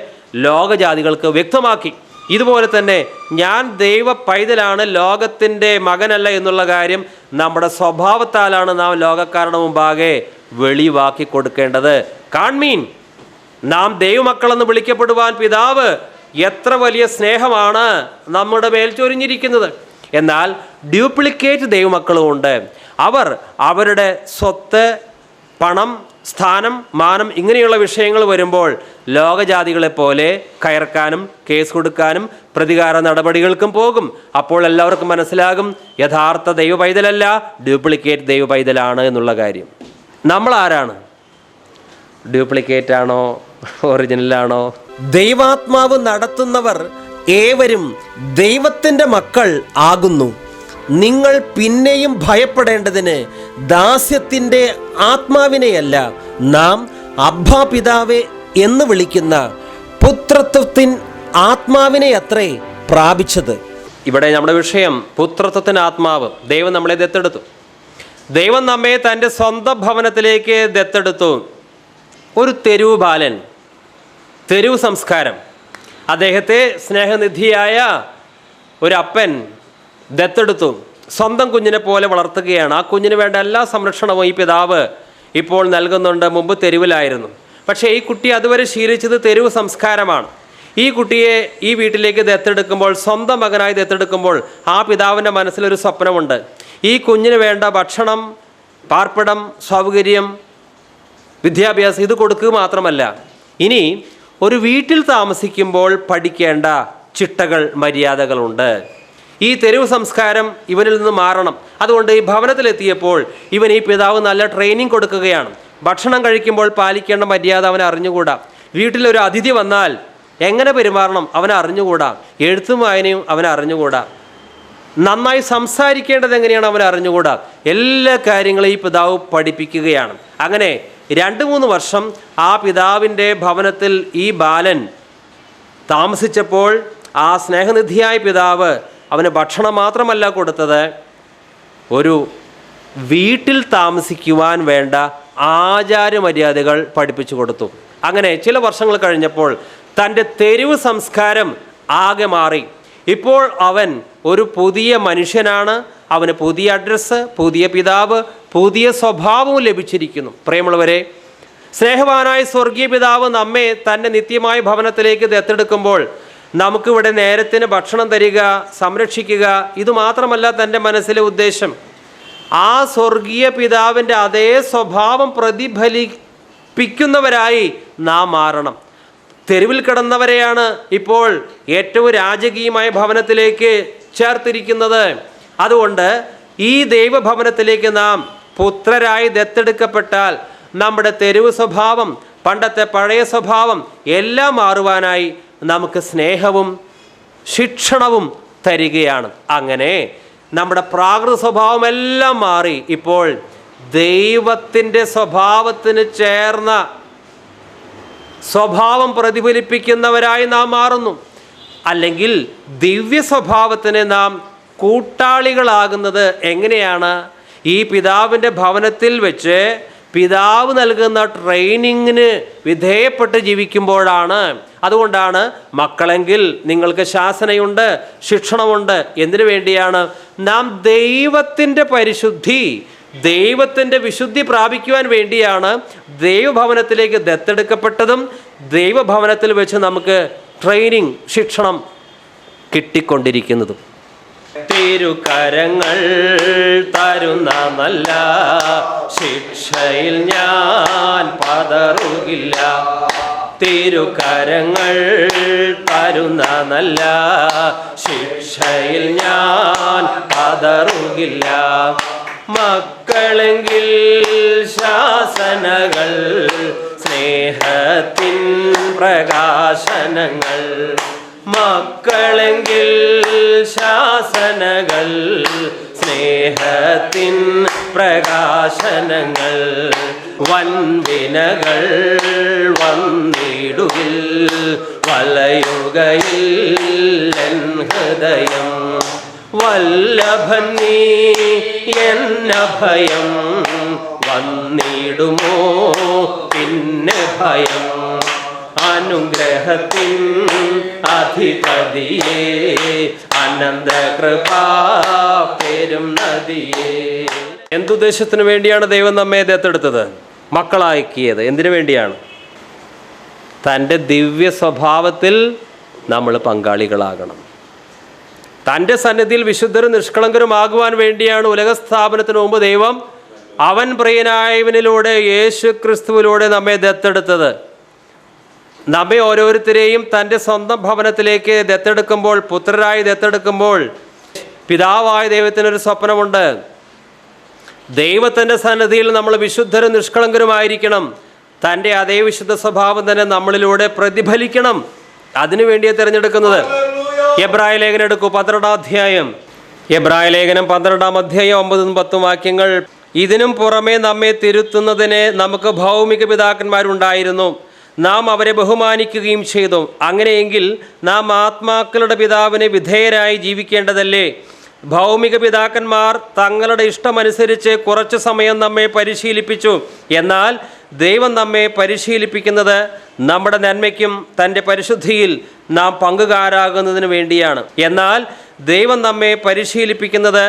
ലോകജാതികൾക്ക് വ്യക്തമാക്കി. ഇതുപോലെ തന്നെ ഞാൻ ദൈവ പൈതലാണ്, ലോകത്തിൻ്റെ മകനല്ല എന്നുള്ള കാര്യം നമ്മുടെ സ്വഭാവത്താലാണ് നാം ലോകക്കാരുടെ മുമ്പാകെ വെളിവാക്കി കൊടുക്കേണ്ടത്. കാൺമീൻ, നാം ദൈവമക്കളെന്ന് വിളിക്കപ്പെടുവാൻ പിതാവ് എത്ര വലിയ സ്നേഹമാണ് നമ്മുടെ മേൽ ചൊരിഞ്ഞിരിക്കുന്നത്. എന്നാൽ ഡ്യൂപ്ലിക്കേറ്റ് ദൈവമക്കളുമുണ്ട്. അവർ അവരുടെ സ്വത്ത്, പണം, സ്ഥാനം, മാനം ഇങ്ങനെയുള്ള വിഷയങ്ങൾ വരുമ്പോൾ ലോകജാതികളെ പോലെ കയർക്കാനും കേസ് കൊടുക്കാനും പ്രതികാര നടപടികൾക്കും പോകും. അപ്പോൾ എല്ലാവർക്കും മനസ്സിലാകും യഥാർത്ഥ ദൈവ പൈതലല്ല, ഡ്യൂപ്ലിക്കേറ്റ് ദൈവ പൈതലാണ് എന്നുള്ള കാര്യം. നമ്മൾ ആരാണ്? ഡ്യൂപ്ലിക്കേറ്റ് ആണോ ഒറിജിനലാണോ? ദൈവാത്മാവ് നടത്തുന്നവർ ഏവരും ദൈവത്തിൻ്റെ മക്കൾ ആകുന്നു. നിങ്ങൾ പിന്നെയും ഭയപ്പെടേണ്ടതിന് ദാസ്യത്തിൻ്റെ ആത്മാവിനെയല്ല, നാം അബ്ബാ പിതാവേ എന്ന് വിളിക്കുന്ന പുത്രത്വത്തിൻ ആത്മാവിനെ അത്രേ പ്രാപിച്ചത്. ഇവിടെ നമ്മുടെ വിഷയം പുത്രത്വത്തിന് ആത്മാവ്. ദൈവം നമ്മളെ ദത്തെടുത്തു. ദൈവം നമ്മെ തൻ്റെ സ്വന്തം ഭവനത്തിലേക്ക് ദത്തെടുത്തു. ഒരു തെരുവ് ബാലൻ, തെരുവ് സംസ്കാരം, അദ്ദേഹത്തെ സ്നേഹനിധിയായ ഒരപ്പൻ ദത്തെടുത്തു. സ്വന്തം കുഞ്ഞിനെ പോലെ വളർത്തുകയാണ്. ആ കുഞ്ഞിന് വേണ്ട എല്ലാ സംരക്ഷണവും ഈ പിതാവ് ഇപ്പോൾ നൽകുന്നുണ്ട്. മുമ്പ് തെരുവിലായിരുന്നു. പക്ഷേ ഈ കുട്ടി അതുവരെ ശീലിച്ചത് തെരുവ് സംസ്കാരമാണ്. ഈ കുട്ടിയെ ഈ വീട്ടിലേക്ക് ദത്തെടുക്കുമ്പോൾ, സ്വന്തം മകനായി ദത്തെടുക്കുമ്പോൾ ആ പിതാവിൻ്റെ മനസ്സിലൊരു സ്വപ്നമുണ്ട്. ഈ കുഞ്ഞിന് വേണ്ട ഭക്ഷണം, പാർപ്പിടം, സൗകര്യം, വിദ്യാഭ്യാസം ഇത് കൊടുക്കുക മാത്രമല്ല, ഇനി ഒരു വീട്ടിൽ താമസിക്കുമ്പോൾ പഠിക്കേണ്ട ചിട്ടകൾ, മര്യാദകളുണ്ട്. ഈ തെരുവ് സംസ്കാരം ഇവനിൽ നിന്ന് മാറണം. അതുകൊണ്ട് ഈ ഭവനത്തിലെത്തിയപ്പോൾ ഇവൻ ഈ പിതാവ് നല്ല ട്രെയിനിങ് കൊടുക്കുകയാണ്. ഭക്ഷണം കഴിക്കുമ്പോൾ പാലിക്കേണ്ട മര്യാദ അവൻ അറിഞ്ഞുകൂടാ. വീട്ടിലൊരു അതിഥി വന്നാൽ എങ്ങനെ പെരുമാറണം അവൻ അറിഞ്ഞുകൂടാ. എഴുത്തും വായനയും അവൻ അറിഞ്ഞുകൂടാ. നന്നായി സംസാരിക്കേണ്ടത് എങ്ങനെയാണ് അവൻ അറിഞ്ഞുകൂടാ. എല്ലാ കാര്യങ്ങളും ഈ പിതാവ് പഠിപ്പിക്കുകയാണ്. അങ്ങനെ 2-3 വർഷം ആ പിതാവിൻ്റെ ഭവനത്തിൽ ഈ ബാലൻ താമസിച്ചപ്പോൾ ആ സ്നേഹനിധിയായ പിതാവ് അവന് ഭക്ഷണം മാത്രമല്ല കൊടുത്തത്, ഒരു വീട്ടിൽ താമസിക്കുവാൻ വേണ്ട ആചാരമര്യാദകൾ പഠിപ്പിച്ചു കൊടുത്തു. അങ്ങനെ ചില വർഷങ്ങൾ കഴിഞ്ഞപ്പോൾ തൻ്റെ തെരുവ് സംസ്കാരം ആകെ മാറി. ഇപ്പോൾ അവൻ ഒരു പുതിയ മനുഷ്യനാണ്. അവന് പുതിയ അഡ്രസ്സ്, പുതിയ പിതാവ്, പുതിയ സ്വഭാവവും ലഭിച്ചിരിക്കുന്നു. പ്രിയമുള്ളവരെ, സ്നേഹവാനായ സ്വർഗീയ പിതാവ് നമ്മെ തൻ്റെ നിത്യമായ ഭവനത്തിലേക്ക് ദത്തെടുക്കുമ്പോൾ നമുക്കിവിടെ നേരത്തിന് ഭക്ഷണം തരിക, സംരക്ഷിക്കുക, ഇതുമാത്രമല്ല തൻ്റെ മനസ്സിലെ ഉദ്ദേശം. ആ സ്വർഗീയ പിതാവിൻ്റെ അതേ സ്വഭാവം പ്രതിഫലിപ്പിക്കുന്നവരായി നാം മാറണം. തെരുവിൽ കിടന്നവരെയാണ് ഇപ്പോൾ ഏറ്റവും രാജകീയമായ ഭവനത്തിലേക്ക് ചേർത്തിരിക്കുന്നത്. അതുകൊണ്ട് ഈ ദൈവഭവനത്തിലേക്ക് നാം പുത്രരായി ദത്തെടുക്കപ്പെട്ടാൽ നമ്മുടെ തെരുവ് സ്വഭാവം, പണ്ടത്തെ പഴയ സ്വഭാവം എല്ലാം മാറുവാനായി നമുക്ക് സ്നേഹവും ശിക്ഷണവും തരികയാണ്. അങ്ങനെ നമ്മുടെ പ്രാകൃത സ്വഭാവമെല്ലാം മാറി ഇപ്പോൾ ദൈവത്തിൻ്റെ സ്വഭാവത്തിന് ചേർന്ന സ്വഭാവം പ്രതിഫലിപ്പിക്കുന്നവരായി നാം മാറുന്നു. അല്ലെങ്കിൽ ദിവ്യ സ്വഭാവത്തിന് നാം കൂട്ടാളികളാകുന്നത് എങ്ങനെയാണ്? ഈ പിതാവിൻ്റെ ഭവനത്തിൽ വെച്ച് പിതാവ് നൽകുന്ന ട്രെയിനിങ്ങിന് വിധേയപ്പെട്ട് ജീവിക്കുമ്പോഴാണ്. അതുകൊണ്ടാണ് മക്കളെങ്കിൽ നിങ്ങൾക്ക് ശാസനയുണ്ട്, ശിക്ഷണമുണ്ട്. എന്തിനു വേണ്ടിയാണ്? നാം ദൈവത്തിൻ്റെ പരിശുദ്ധി, ദൈവത്തിൻ്റെ വിശുദ്ധി പ്രാപിക്കുവാൻ വേണ്ടിയാണ് ദൈവഭവനത്തിലേക്ക് ദത്തെടുക്കപ്പെട്ടതും ദൈവഭവനത്തിൽ വെച്ച് നമുക്ക് ട്രെയിനിങ്, ശിക്ഷണം കിട്ടിക്കൊണ്ടിരിക്കുന്നതും. തിരുകരങ്ങൾ തരുന്ന നല്ല ശിക്ഷയിൽ ഞാൻ പതറുകില്ല. തിരുകരങ്ങൾ തരുന്ന നല്ല ശിക്ഷയിൽ ഞാൻ പതറുകില്ല. മക്കളെങ്കിൽ ശാസനകൾ സ്നേഹത്തിൻ പ്രകാശനങ്ങൾ. മക്കളെങ്കിൽ ശാസനകൾ സ്നേഹത്തിൻ പ്രകാശനങ്ങൾ. വൻവിനകൾ വന്നിടുകിൽ വലയുകയിൽ എൻ ഹൃദയം. വല്ലഭൻ നീ എന്ന ഭയം വന്നിടുമോ പിന്നെ ഭയം. അനുഗ്രഹത്തിൻ അധിപതിയേ അനന്ത കൃപാ പെരും നദിയേ. എന്തുദ്ദേശത്തിന് വേണ്ടിയാണ് ദൈവം നമ്മെ ദത്തെടുത്തത്, മക്കളാക്കിയത്? എന്തിനു വേണ്ടിയാണ്? തൻ്റെ ദിവ്യ സ്വഭാവത്തിൽ നമ്മൾ പങ്കാളികളാകണം. തൻ്റെ സന്നിധിയിൽ വിശുദ്ധരും നിഷ്കളങ്കരുമാകുവാൻ വേണ്ടിയാണ് ഉലകസ്ഥാപനത്തിന് മുമ്പ് ദൈവം അവൻ പ്രിയനായവനിലൂടെ യേശു ക്രിസ്തുവിലൂടെ നമ്മെ ദത്തെടുത്തത്. നമ്മെ ഓരോരുത്തരെയും തൻ്റെ സ്വന്തം ഭവനത്തിലേക്ക് ദത്തെടുക്കുമ്പോൾ, പുത്രരായി ദത്തെടുക്കുമ്പോൾ പിതാവായ ദൈവത്തിനൊരു സ്വപ്നമുണ്ട്. ദൈവത്തിൻ്റെ സന്നിധിയിൽ നമ്മൾ വിശുദ്ധരും നിഷ്കളങ്കരുമായിരിക്കണം. തൻ്റെ അതേ വിശുദ്ധ സ്വഭാവം തന്നെ നമ്മളിലൂടെ പ്രതിഫലിക്കണം. അതിനുവേണ്ടിയാണ് തിരഞ്ഞെടുക്കുന്നത്. എബ്രായ ലേഖനം എടുക്കൂ, 12-ാം അധ്യായം. എബ്രായ ലേഖനം 12-ാം അധ്യായം 9-10 വാക്യങ്ങൾ. ഇതിനും പുറമെ നമ്മെ തിരുത്തുന്നതിന് നമുക്ക് ഭൗമിക പിതാക്കന്മാരുണ്ടായിരുന്നു. നാം അവരെ ബഹുമാനിക്കുകയും ചെയ്തു. അങ്ങനെയെങ്കിൽ നാം ആത്മാക്കളുടെ പിതാവിന് വിധേയരായി ജീവിക്കേണ്ടതല്ലേ? ഭൗമിക പിതാക്കന്മാർ തങ്ങളുടെ ഇഷ്ടമനുസരിച്ച് കുറച്ചു സമയം നമ്മെ പരിശീലിപ്പിച്ചു. എന്നാൽ ദൈവം നമ്മെ പരിശീലിപ്പിക്കുന്നത് നമ്മുടെ നന്മയ്ക്കും തൻ്റെ പരിശുദ്ധിയിൽ നാം പങ്കുകാരാകുന്നതിന് വേണ്ടിയാണ്. എന്നാൽ ദൈവം നമ്മെ പരിശീലിപ്പിക്കുന്നത്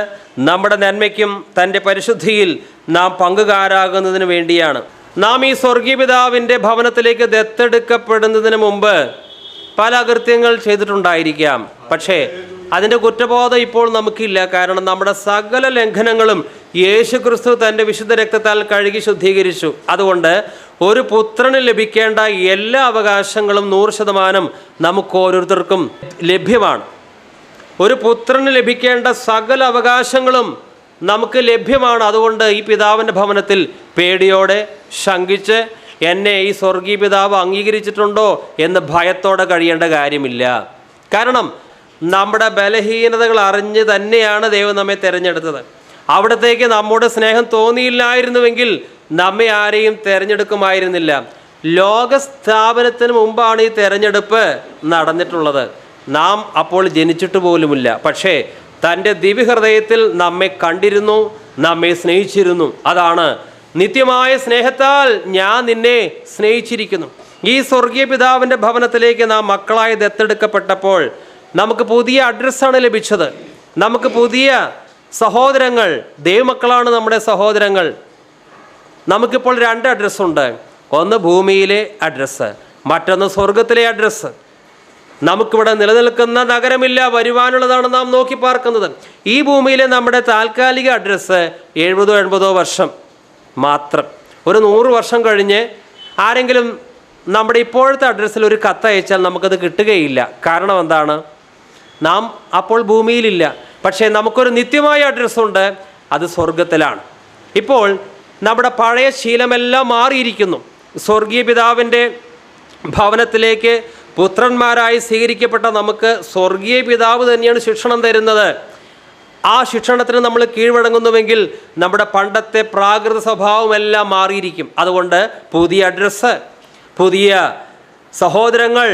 നമ്മുടെ നന്മയ്ക്കും തൻ്റെ പരിശുദ്ധിയിൽ നാം പങ്കുകാരാകുന്നതിന് വേണ്ടിയാണ്. നാം ഈ സ്വർഗീയ പിതാവിൻ്റെ ഭവനത്തിലേക്ക് ദത്തെടുക്കപ്പെടുന്നതിന് മുമ്പ് പല അകൃത്യങ്ങൾ ചെയ്തിട്ടുണ്ടായിരിക്കാം. പക്ഷേ അതിൻ്റെ കുറ്റബോധം ഇപ്പോൾ നമുക്കില്ല. കാരണം നമ്മുടെ സകല ലംഘനങ്ങളും യേശു ക്രിസ്തു തൻ്റെ വിശുദ്ധ രക്തത്താൽ കഴുകി ശുദ്ധീകരിച്ചു. അതുകൊണ്ട് ഒരു പുത്രന് ലഭിക്കേണ്ട എല്ലാ അവകാശങ്ങളും 100% നമുക്ക് ഓരോരുത്തർക്കും ലഭ്യമാണ്. ഒരു പുത്രന് ലഭിക്കേണ്ട സകല അവകാശങ്ങളും നമുക്ക് ലഭ്യമാണ്. അതുകൊണ്ട് ഈ പിതാവിൻ്റെ ഭവനത്തിൽ പേടിയോടെ ശങ്കിച്ച് എന്നെ ഈ സ്വർഗീയ പിതാവ് അംഗീകരിച്ചിട്ടുണ്ടോ എന്ന് ഭയത്തോടെ കഴിയേണ്ട കാര്യമില്ല. കാരണം നമ്മുടെ ബലഹീനതകൾ അറിഞ്ഞ് തന്നെയാണ് ദൈവം നമ്മെ തിരഞ്ഞെടുത്തത്. അവിടത്തേക്ക് നമ്മുടെ സ്നേഹം തോന്നിയില്ലായിരുന്നുവെങ്കിൽ നമ്മെ ആരെയും തിരഞ്ഞെടുക്കുമായിരുന്നില്ല. ലോകസ്ഥാപനത്തിന് മുമ്പാണ് ഈ തിരഞ്ഞെടുപ്പ് നടന്നിട്ടുള്ളത്. നാം അപ്പോൾ ജനിച്ചിട്ട് പോലുമില്ല. പക്ഷേ തൻ്റെ ദിവ്യഹൃദയത്തിൽ നമ്മെ കണ്ടിരുന്നു, നമ്മെ സ്നേഹിച്ചിരുന്നു. അതാണ് നിത്യമായ സ്നേഹത്താൽ ഞാൻ നിന്നെ സ്നേഹിച്ചിരിക്കുന്നു. ഈ സ്വർഗീയ പിതാവിൻ്റെ ഭവനത്തിലേക്ക് നാം മക്കളായി ദത്തെടുക്കപ്പെട്ടപ്പോൾ നമുക്ക് പുതിയ അഡ്രസ്സാണ് ലഭിച്ചത്. നമുക്ക് പുതിയ സഹോദരങ്ങൾ, ദൈവമക്കളാണ് നമ്മുടെ സഹോദരങ്ങൾ. നമുക്കിപ്പോൾ 2 അഡ്രസ്സുണ്ട്. ഒന്ന് ഭൂമിയിലെ അഡ്രസ്സ്, മറ്റൊന്ന് സ്വർഗത്തിലെ അഡ്രസ്സ്. നമുക്കിവിടെ നിലനിൽക്കുന്ന നഗരമില്ല, വരുവാനുള്ളതാണ് നാം നോക്കി പാർക്കുന്നത്. ഈ ഭൂമിയിലെ നമ്മുടെ താൽക്കാലിക അഡ്രസ്സ് 70-80 വർഷം മാത്രം. ഒരു 100 വർഷം കഴിഞ്ഞ് ആരെങ്കിലും നമ്മുടെ ഇപ്പോഴത്തെ അഡ്രസ്സിൽ ഒരു കത്തയച്ചാൽ നമുക്കത് കിട്ടുകയില്ല. കാരണം എന്താണ്? നാം അപ്പോൾ ഭൂമിയിലില്ല. പക്ഷേ നമുക്കൊരു നിത്യമായ അഡ്രസ്സുണ്ട്, അത് സ്വർഗത്തിലാണ്. ഇപ്പോൾ നമ്മുടെ പഴയ ശീലമെല്ലാം മാറിയിരിക്കുന്നു. സ്വർഗീയ പിതാവിൻ്റെ ഭവനത്തിലേക്ക് പുത്രന്മാരായി സ്വീകരിക്കപ്പെട്ട നമുക്ക് സ്വർഗീയ പിതാവ് തന്നെയാണ് ശിക്ഷണം തരുന്നത്. ആ ശിക്ഷണത്തിന് നമ്മൾ കീഴ്വഴങ്ങുന്നുവെങ്കിൽ നമ്മുടെ പണ്ടത്തെ പ്രാകൃത സ്വഭാവമെല്ലാം മാറിയിരിക്കും. അതുകൊണ്ട് പുതിയ അഡ്രസ്സ്, പുതിയ സഹോദരങ്ങൾ,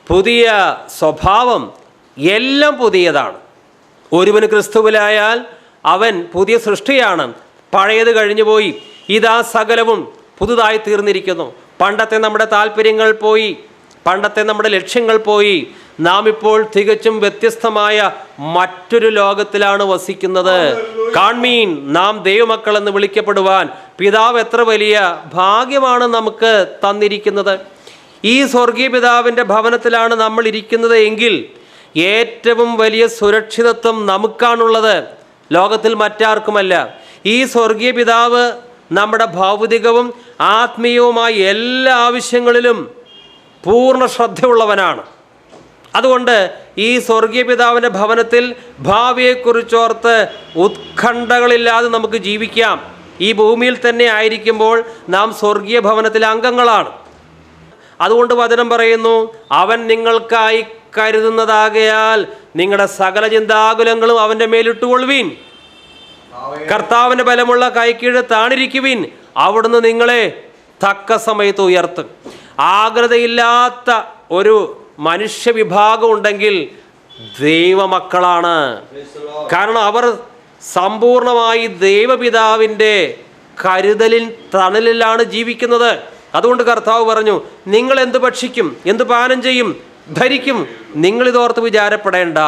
പുതിയ സ്വഭാവം എല്ലാം പുതിയതാണ്. ഒരുവന് ക്രിസ്തുവിലായാൽ അവൻ പുതിയ സൃഷ്ടിയാണ്. പഴയത് കഴിഞ്ഞുപോയി, ഇതാ സകലവും പുതുതായി തീർന്നിരിക്കുന്നു. പണ്ടത്തെ നമ്മുടെ താല്പര്യങ്ങൾ പോയി, പണ്ടത്തെ നമ്മുടെ ലക്ഷ്യങ്ങൾ പോയി. നാം ഇപ്പോൾ തികച്ചും വ്യത്യസ്തമായ മറ്റൊരു ലോകത്തിലാണ് വസിക്കുന്നത്. കാൺമീൻ, നാം ദൈവമക്കളെന്ന് വിളിക്കപ്പെടുവാൻ പിതാവ് എത്ര വലിയ ഭാഗ്യമാണ് നമുക്ക് തന്നിരിക്കുന്നത്. ഈ സ്വർഗീയ പിതാവിൻ്റെ ഭവനത്തിലാണ് നമ്മൾ ഇരിക്കുന്നത് എങ്കിൽ ഏറ്റവും വലിയ സുരക്ഷിതത്വം നമുക്കാണുള്ളത്, ലോകത്തിൽ മറ്റാർക്കുമല്ല. ഈ സ്വർഗീയ പിതാവ് നമ്മുടെ ഭൗതികവും ആത്മീയവുമായ എല്ലാ ആവശ്യങ്ങളിലും പൂർണ്ണ ശ്രദ്ധയുള്ളവനാണ്. അതുകൊണ്ട് ഈ സ്വർഗീയ പിതാവിൻ്റെ ഭവനത്തിൽ ഭാവിയെക്കുറിച്ചോർത്ത് ഉത്കണ്ഠകളില്ലാതെ നമുക്ക് ജീവിക്കാം. ഈ ഭൂമിയിൽ തന്നെ ആയിരിക്കുമ്പോൾ നാം സ്വർഗീയ ഭവനത്തിലെ അംഗങ്ങളാണ്. അതുകൊണ്ട് വചനം പറയുന്നു, അവൻ നിങ്ങൾക്കായി കരുതുന്നതാകയാൽ നിങ്ങളുടെ സകല ചിന്താകുലങ്ങളും അവൻ്റെ മേലിട്ടുകൊള്ളുവീൻ. കർത്താവിൻ്റെ ബലമുള്ള കൈക്കീഴ് താണിരിക്കുവിൻ, അവിടുന്ന് നിങ്ങളെ തക്ക സമയത്ത് ഉയർത്തും. ആഗ്രതയില്ലാത്ത ഒരു മനുഷ്യവിഭാഗം ഉണ്ടെങ്കിൽ ദൈവമക്കളാണ്. കാരണം അവർ സമ്പൂർണമായി ദൈവപിതാവിൻ്റെ കരുതലിൽ തണലിലാണ് ജീവിക്കുന്നത്. അതുകൊണ്ട് കർത്താവ് പറഞ്ഞു, നിങ്ങൾ എന്ത് ഭക്ഷിക്കും, എന്ത് പാനം ചെയ്യും, ധരിക്കും, നിങ്ങളിതോർത്ത് വിചാരപ്പെടേണ്ട.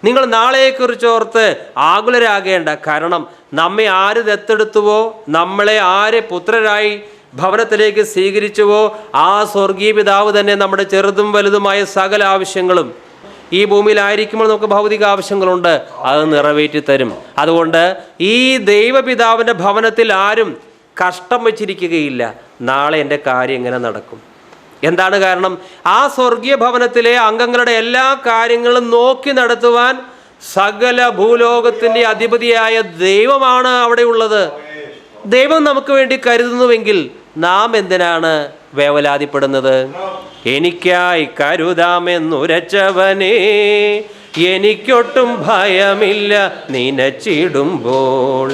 നിങ്ങൾ നാളെയെക്കുറിച്ചോർത്ത് ആകുലരാകേണ്ട. കാരണം നമ്മെ ആര് ദത്തെടുത്തുവോ, നമ്മളെ ആര് പുത്രരായി ഭവനത്തിലേക്ക് സ്വീകരിച്ചുവോ, ആ സ്വർഗീയ പിതാവ് തന്നെ നമ്മുടെ ചെറുതും വലുതുമായ സകല ആവശ്യങ്ങളും, ഈ ഭൂമിയിലായിരിക്കുമ്പോൾ നമുക്ക് ഭൗതിക ആവശ്യങ്ങളുണ്ട്, അത് നിറവേറ്റി തരും. അതുകൊണ്ട് ഈ ദൈവപിതാവിൻ്റെ ഭവനത്തിൽ ആരും കഷ്ടം വച്ചിരിക്കുകയില്ല. നാളെ എൻ്റെ കാര്യം എങ്ങനെ നടക്കും? എന്താണ് കാരണം? ആ സ്വർഗീയ ഭവനത്തിലെ അംഗങ്ങളുടെ എല്ലാ കാര്യങ്ങളും നോക്കി നടത്തുവാൻ സകല ഭൂലോകത്തിൻ്റെ അധിപതിയായ ദൈവമാണ് അവിടെ ഉള്ളത്. ദൈവം നമുക്ക് വേണ്ടി കരുതുന്നുവെങ്കിൽ നാം എന്തിനാണ് വേവലാതിപ്പെടുന്നത്? എനിക്കായി കരുതാമെന്നുരച്ചവനേ, എനിക്കൊട്ടും ഭയമില്ല നിനച്ചിടുമ്പോൾ.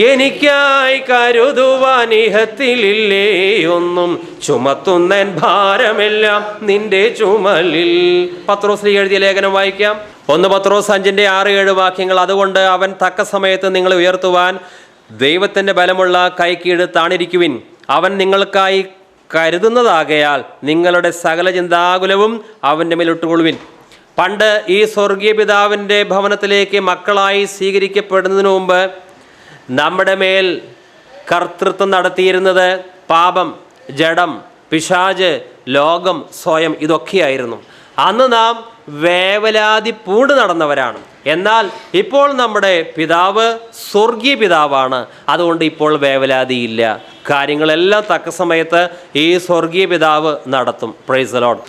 എനിക്കായി കരുതുവാൻ ഇഹത്തിലില്ലേ ഒന്നും, ചുമത്തുന്നൻ ഭാരമെല്ലാം നിന്റെ ചുമലിൽ. പത്രോസ് എഴുതിയ ലേഖനം വായിക്കാം. 1 പത്രോസ് 5:6-7 വാക്യങ്ങൾ. അതുകൊണ്ട് അവൻ തക്ക സമയത്ത് നിങ്ങളെ ഉയർത്തുവാൻ ദൈവത്തിൻ്റെ ബലമുള്ള കൈക്കീഴ് താണിരിക്കുവിൻ. അവൻ നിങ്ങൾക്കായി കരുതുന്നതാകയാൽ നിങ്ങളുടെ സകല ചിന്താകുലവും അവൻ്റെ മേലിട്ടുകൊള്ളുവിൻ. പണ്ട് ഈ സ്വർഗീയ പിതാവിൻ്റെ ഭവനത്തിലേക്ക് മക്കളായി സ്വീകരിക്കപ്പെടുന്നതിന് മുമ്പ് നമ്മുടെ മേൽ കർത്തൃത്വം നടത്തിയിരുന്നത് പാപം, ജഡം, പിശാച്, ലോകം, സ്വയം, ഇതൊക്കെയായിരുന്നു. അന്ന് നാം വേവലാതി പൂണ്ട് നടന്നവരാണ്. എന്നാൽ ഇപ്പോൾ നമ്മുടെ പിതാവ് സ്വർഗീയ പിതാവാണ്. അതുകൊണ്ട് ഇപ്പോൾ വേവലാതിയില്ല. കാര്യങ്ങളെല്ലാം തക്ക സമയത്ത് ഈ സ്വർഗീയ പിതാവ് നടത്തും. Praise the Lord.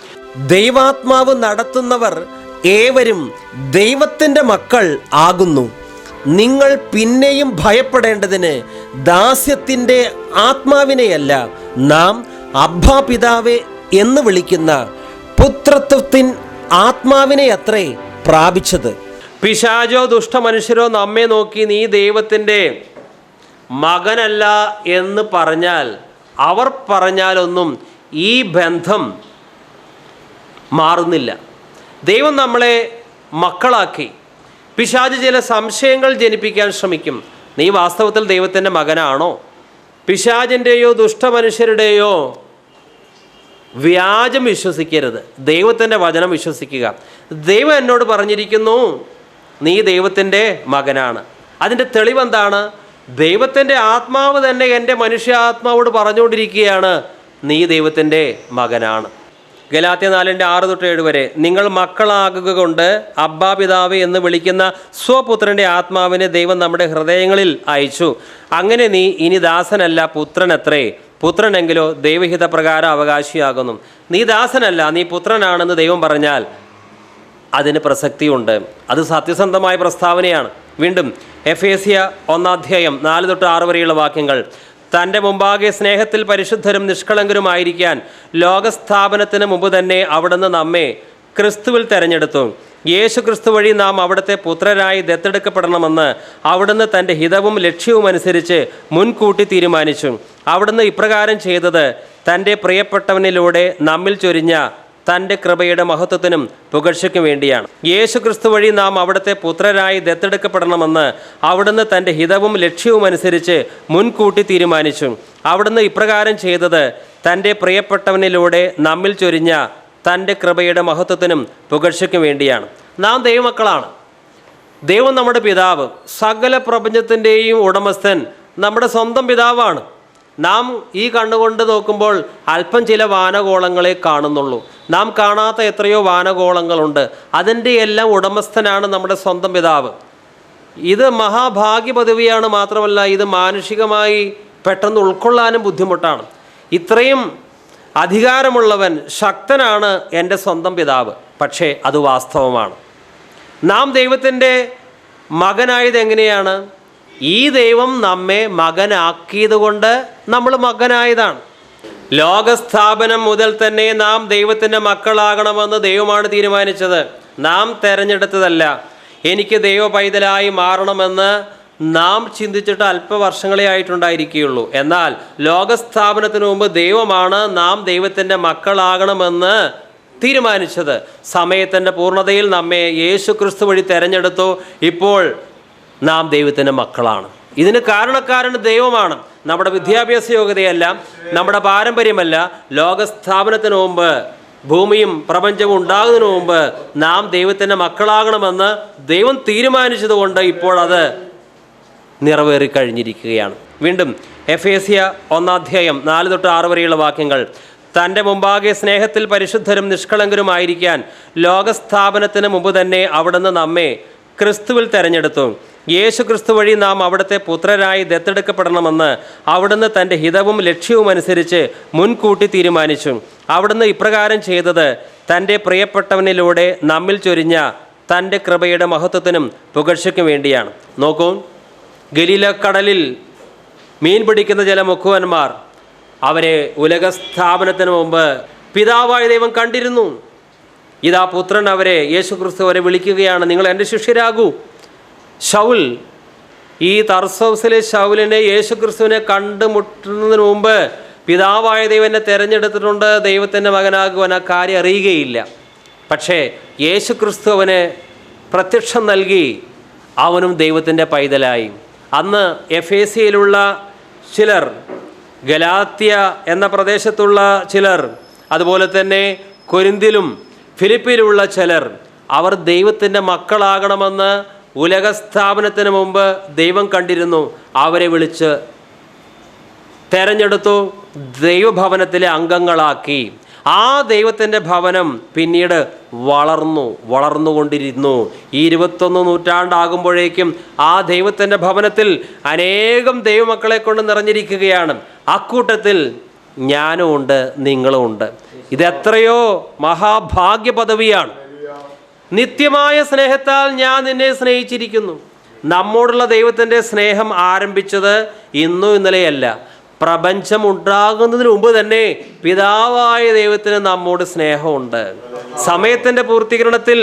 ദൈവാത്മാവ് നടത്തുന്നവർ ഏവരും ദൈവത്തിൻ്റെ മക്കൾ ആകുന്നു. നിങ്ങൾ പിന്നെയും ഭയപ്പെടേണ്ടതിന് ദാസ്യത്തിൻ്റെ ആത്മാവിനെയല്ല, നാം അബ്ബാ പിതാവേ എന്ന് വിളിക്കുന്ന പുത്രത്വത്തിൻ ആത്മാവിനെ അത്രേ പ്രാപിച്ചത്. പിശാചോ ദുഷ്ടമനുഷ്യരോ നമ്മെ നോക്കി നീ ദൈവത്തിൻ്റെ മകനല്ല എന്ന് പറഞ്ഞാൽ, അവർ പറഞ്ഞാലൊന്നും ഈ ബന്ധം മാറുന്നില്ല. ദൈവം നമ്മളെ മക്കളാക്കി. പിശാച് ചില സംശയങ്ങൾ ജനിപ്പിക്കാൻ ശ്രമിക്കും. നീ വാസ്തവത്തിൽ ദൈവത്തിൻ്റെ മകനാണോ? പിശാചിൻ്റെയോ ദുഷ്ടമനുഷ്യരുടെയോ വ്യാജം വിശ്വസിക്കരുത്, ദൈവത്തിൻ്റെ വചനം വിശ്വസിക്കുക. ദൈവം എന്നോട് പറഞ്ഞിരിക്കുന്നു നീ ദൈവത്തിൻ്റെ മകനാണ്. അതിൻ്റെ തെളിവെന്താണ്? ദൈവത്തിൻ്റെ ആത്മാവ് തന്നെ എൻ്റെ മനുഷ്യാത്മാവോട് പറഞ്ഞുകൊണ്ടിരിക്കുകയാണ്, നീ ദൈവത്തിൻ്റെ മകനാണ്. ഗലാത്യ 4:6-7 വരെ. നിങ്ങൾ മക്കളാകുക കൊണ്ട് അബ്ബാ പിതാവ് എന്ന് വിളിക്കുന്ന സ്വപുത്രൻ്റെ ആത്മാവിനെ ദൈവം നമ്മുടെ ഹൃദയങ്ങളിൽ അയച്ചു. അങ്ങനെ നീ ഇനി ദാസനല്ല പുത്രനത്രേ. പുത്രനെങ്കിലോ ദൈവഹിത പ്രകാരം അവകാശിയാകുന്നു. നീ ദാസനല്ല, നീ പുത്രനാണെന്ന് ദൈവം പറഞ്ഞാൽ അതിന് പ്രസക്തിയുണ്ട്. അത് സത്യസന്ധമായ പ്രസ്താവനയാണ്. വീണ്ടും എഫേസ്യ 1:4-6 വരെയുള്ള വാക്യങ്ങൾ. തൻ്റെ മുമ്പാകെ സ്നേഹത്തിൽ പരിശുദ്ധരും നിഷ്കളങ്കരുമായിരിക്കാൻ ലോകസ്ഥാപനത്തിന് മുമ്പ് തന്നെ അവിടുന്ന് നമ്മെ ക്രിസ്തുവിൽ തെരഞ്ഞെടുത്തു. യേശു ക്രിസ്തു വഴി നാം അവിടുത്തെ പുത്രരായി ദത്തെടുക്കപ്പെടണമെന്ന് അവിടുന്ന് തൻ്റെ ഹിതവും ലക്ഷ്യവും അനുസരിച്ച് മുൻകൂട്ടി തീരുമാനിച്ചു. അവിടുന്ന് ഇപ്രകാരം ചെയ്തത് തൻ്റെ പ്രിയപ്പെട്ടവനിലൂടെ നമ്മിൽ ചൊരിഞ്ഞ തൻ്റെ കൃപയുടെ മഹത്വത്തിനും പുകഴ്ചയ്ക്കും വേണ്ടിയാണ്. യേശു ക്രിസ്തു വഴി നാം അവിടുത്തെ പുത്രരായി ദത്തെടുക്കപ്പെടണമെന്ന് അവിടുന്ന് തൻ്റെ ഹിതവും ലക്ഷ്യവും അനുസരിച്ച് മുൻകൂട്ടി തീരുമാനിച്ചു. അവിടുന്ന് ഇപ്രകാരം ചെയ്തത് തൻ്റെ പ്രിയപ്പെട്ടവനിലൂടെ നമ്മിൽ ചൊരിഞ്ഞ തൻ്റെ കൃപയുടെ മഹത്വത്തിനും പുകഴ്ചയ്ക്കും വേണ്ടിയാണ്. നാം ദൈവമക്കളാണ്. ദൈവം നമ്മുടെ പിതാവ്, സകല പ്രപഞ്ചത്തിൻ്റെയും ഉടമസ്ഥൻ നമ്മുടെ സ്വന്തം പിതാവാണ്. നാം ഈ കണ്ണുകൊണ്ട് നോക്കുമ്പോൾ അല്പം ചില വാനഗോളങ്ങളെ കാണുന്നുള്ളൂ. നാം കാണാത്ത എത്രയോ വാനഗോളങ്ങളുണ്ട്. അതിൻ്റെ എല്ലാം ഉടമസ്ഥനാണ് നമ്മുടെ സ്വന്തം പിതാവ്. ഇത് മഹാഭാഗ്യ പദവിയാണ്. മാത്രമല്ല, ഇത് മാനുഷികമായി പെട്ടെന്ന് ഉൾക്കൊള്ളാനും ബുദ്ധിമുട്ടാണ്. ഇത്രയും അധികാരമുള്ളവൻ, ശക്തനാണ് എൻ്റെ സ്വന്തം പിതാവ്. പക്ഷേ അത് വാസ്തവമാണ്. നാം ദൈവത്തിൻ്റെ മകനായത് എങ്ങനെയാണ്? ഈ ദൈവം നമ്മെ മകനാക്കിയത് കൊണ്ട് നമ്മൾ മകനായതാണ്. ലോകസ്ഥാപനം മുതൽ തന്നെ നാം ദൈവത്തിൻ്റെ മക്കളാകണമെന്ന് ദൈവമാണ് തീരുമാനിച്ചത്. നാം തെരഞ്ഞെടുത്തതല്ല. എനിക്ക് ദൈവ പൈതലായി മാറണമെന്ന് നാം ചിന്തിച്ചിട്ട് അല്പവർഷങ്ങളെ ആയിട്ടുണ്ടായിരിക്കുകയുള്ളൂ. എന്നാൽ ലോകസ്ഥാപനത്തിന് മുമ്പ് ദൈവമാണ് നാം ദൈവത്തിൻ്റെ മക്കളാകണമെന്ന് തീരുമാനിച്ചത്. സമയത്തിൻ്റെ പൂർണ്ണതയിൽ നമ്മെ യേശു ക്രിസ്തു വഴി തെരഞ്ഞെടുത്തു. ഇപ്പോൾ നാം ദൈവത്തിൻ്റെ മക്കളാണ്. ഇതിന് കാരണക്കാരൻ ദൈവമാണ്. നമ്മുടെ വിദ്യാഭ്യാസ യോഗ്യതയല്ല, നമ്മുടെ പാരമ്പര്യമല്ല. ലോകസ്ഥാപനത്തിന് മുമ്പ്, ഭൂമിയും പ്രപഞ്ചവും ഉണ്ടാകുന്നതിന് മുമ്പ് നാം ദൈവത്തിൻ്റെ മക്കളാകണമെന്ന് ദൈവം തീരുമാനിച്ചതുകൊണ്ട് ഇപ്പോൾ അത് നിറവേറിക്കഴിഞ്ഞിരിക്കുകയാണ്. വീണ്ടും എഫേസ്യ 1:4-6 വരെയുള്ള വാക്യങ്ങൾ. തൻ്റെ മുമ്പാകെ സ്നേഹത്തിൽ പരിശുദ്ധരും നിഷ്കളങ്കരുമായിരിക്കാൻ ലോകസ്ഥാപനത്തിന് മുമ്പ് തന്നെ അവിടുന്ന് നമ്മെ ക്രിസ്തുവിൽ തെരഞ്ഞെടുത്തു. യേശു ക്രിസ്തു വഴി നാം അവിടുത്തെ പുത്രരായി ദത്തെടുക്കപ്പെടണമെന്ന് അവിടുന്ന് തൻ്റെ ഹിതവും ലക്ഷ്യവും അനുസരിച്ച് മുൻകൂട്ടി തീരുമാനിച്ചു. അവിടുന്ന് ഇപ്രകാരം ചെയ്തത് തൻ്റെ പ്രിയപ്പെട്ടവനിലൂടെ നമ്മിൽ ചൊരിഞ്ഞ തൻ്റെ കൃപയുടെ മഹത്വത്തിനും പുകഴ്ചയ്ക്കും വേണ്ടിയാണ്. നോക്കൂ, ഗലീലക്കടലിൽ മീൻ പിടിക്കുന്ന ചില മുക്കുവന്മാർ അവരെ ഉലകസ്ഥാപനത്തിന് മുമ്പ് പിതാവായ ദൈവം കണ്ടിരുന്നു. ഇതാ പുത്രൻ അവരെ, യേശു ക്രിസ്തു അവരെ വിളിക്കുകയാണ്, നിങ്ങൾ എൻ്റെ ശിഷ്യരാകൂ. ശൗൽ, ഈ തർസോസിലെ ശൗലിനെ യേശു ക്രിസ്തുവിനെ കണ്ടുമുട്ടുന്നതിന് മുമ്പ് പിതാവായ ദൈവം എന്നെ തിരഞ്ഞെടുത്തിട്ടുണ്ട്, ദൈവത്തിൻ്റെ മകനാകുവാൻ ആ കാര്യം അറിയുകയില്ല. പക്ഷേ യേശു ക്രിസ്തു അവന് പ്രത്യക്ഷം നൽകി, അവനും ദൈവത്തിൻ്റെ പൈതലായി. അന്ന് എഫേസ്യയിലുള്ള ചിലർ, ഗലാത്യ എന്ന പ്രദേശത്തുള്ള ചിലർ, അതുപോലെ തന്നെ കൊരിന്തിലും ഫിലിപ്പിലുള്ള ചിലർ, അവർ ദൈവത്തിൻ്റെ മക്കളാകണമെന്ന് ഉലകസ്ഥാപനത്തിന് മുമ്പ് ദൈവം കണ്ടിരുന്നു. അവരെ വിളിച്ച് തെരഞ്ഞെടുത്തു, ദൈവഭവനത്തിലെ അംഗങ്ങളാക്കി. ആ ദൈവത്തിൻ്റെ ഭവനം പിന്നീട് വളർന്നുകൊണ്ടിരുന്നു. ഈ 21 നൂറ്റാണ്ടാകുമ്പോഴേക്കും ആ ദൈവത്തിൻ്റെ ഭവനത്തിൽ അനേകം ദൈവമക്കളെ കൊണ്ട് നിറഞ്ഞിരിക്കുകയാണ്. അക്കൂട്ടത്തിൽ ഞാനും ഉണ്ട്, നിങ്ങളും ഉണ്ട്. ഇതെത്രയോ മഹാഭാഗ്യ പദവിയാണ്. നിത്യമായ സ്നേഹത്താൽ ഞാൻ നിന്നെ സ്നേഹിച്ചിരിക്കുന്നു. നമ്മോടുള്ള ദൈവത്തിൻ്റെ സ്നേഹം ആരംഭിച്ചത് ഇന്നും ഇന്നലെയല്ല. പ്രപഞ്ചം ഉണ്ടാകുന്നതിന് മുമ്പ് തന്നെ പിതാവായ ദൈവത്തിന് നമ്മോട് സ്നേഹമുണ്ട്. സമയത്തിൻ്റെ പൂർത്തീകരണത്തിൽ